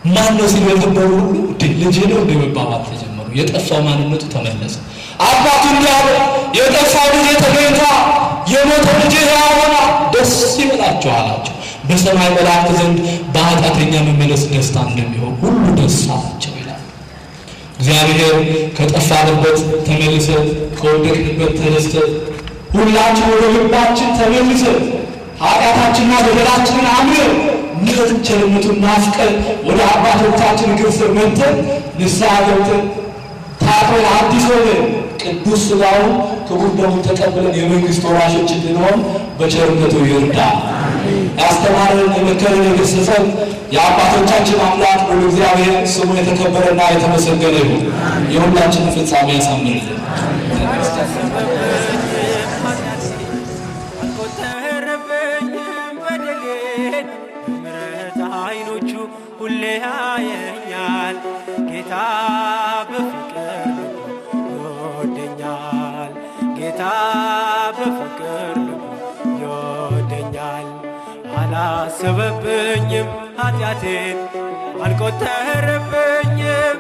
ማን ነው ሲሉ የነበሩ ሁሉ ልጅ ነው እንደ መባባት ተጀመሩ። የጠፋው ማንነቱ ተመለሰ። አባቱ እንዲያለ የጠፋው ልጅ ተገኝቷል፣ የሞተ ልጅ ሕያው ሆኗል፣ ደስ ይበላችሁ አላቸው። በሰማይ መላእክት ዘንድ በኃጢአተኛ መመለስ ደስታ እንደሚሆን ሁሉ ደስ አላቸው ይላል። እግዚአብሔር ከጠፋንበት ተመልሰን ከወደቅንበት ተነስተን ሁላችን ወደ ልባችን ተመልሰን ኃጢአታችንና በደላችንን አምነን ምሕረቱን ቸርነቱን ናፍቀን ወደ አባቶቻችን እግር ስር መጥተን ንስሐ ገብተን ታጥበን አዲስ ሆነን ቅዱስ ሥጋውን ክቡር ደሙን ተቀብለን የመንግሥት ወራሾች እንድንሆን በቸርነቱ ይርዳል። ያስተማረን የመከረን የገሰጸን የአባቶቻችን አምላክ ሁሉ እግዚአብሔር ስሙ የተከበረና የተመሰገነ ይሁን። የሁላችንን ፍጻሜ ያሳምርልን። አልቆጠረብኝም ጌታ በፍቅር ልቡ ይወደኛል። ጌታ በፍቅር ልቡ ይወደኛል። አላሰበብኝም ኃጢአቴን አልቆጠረብኝም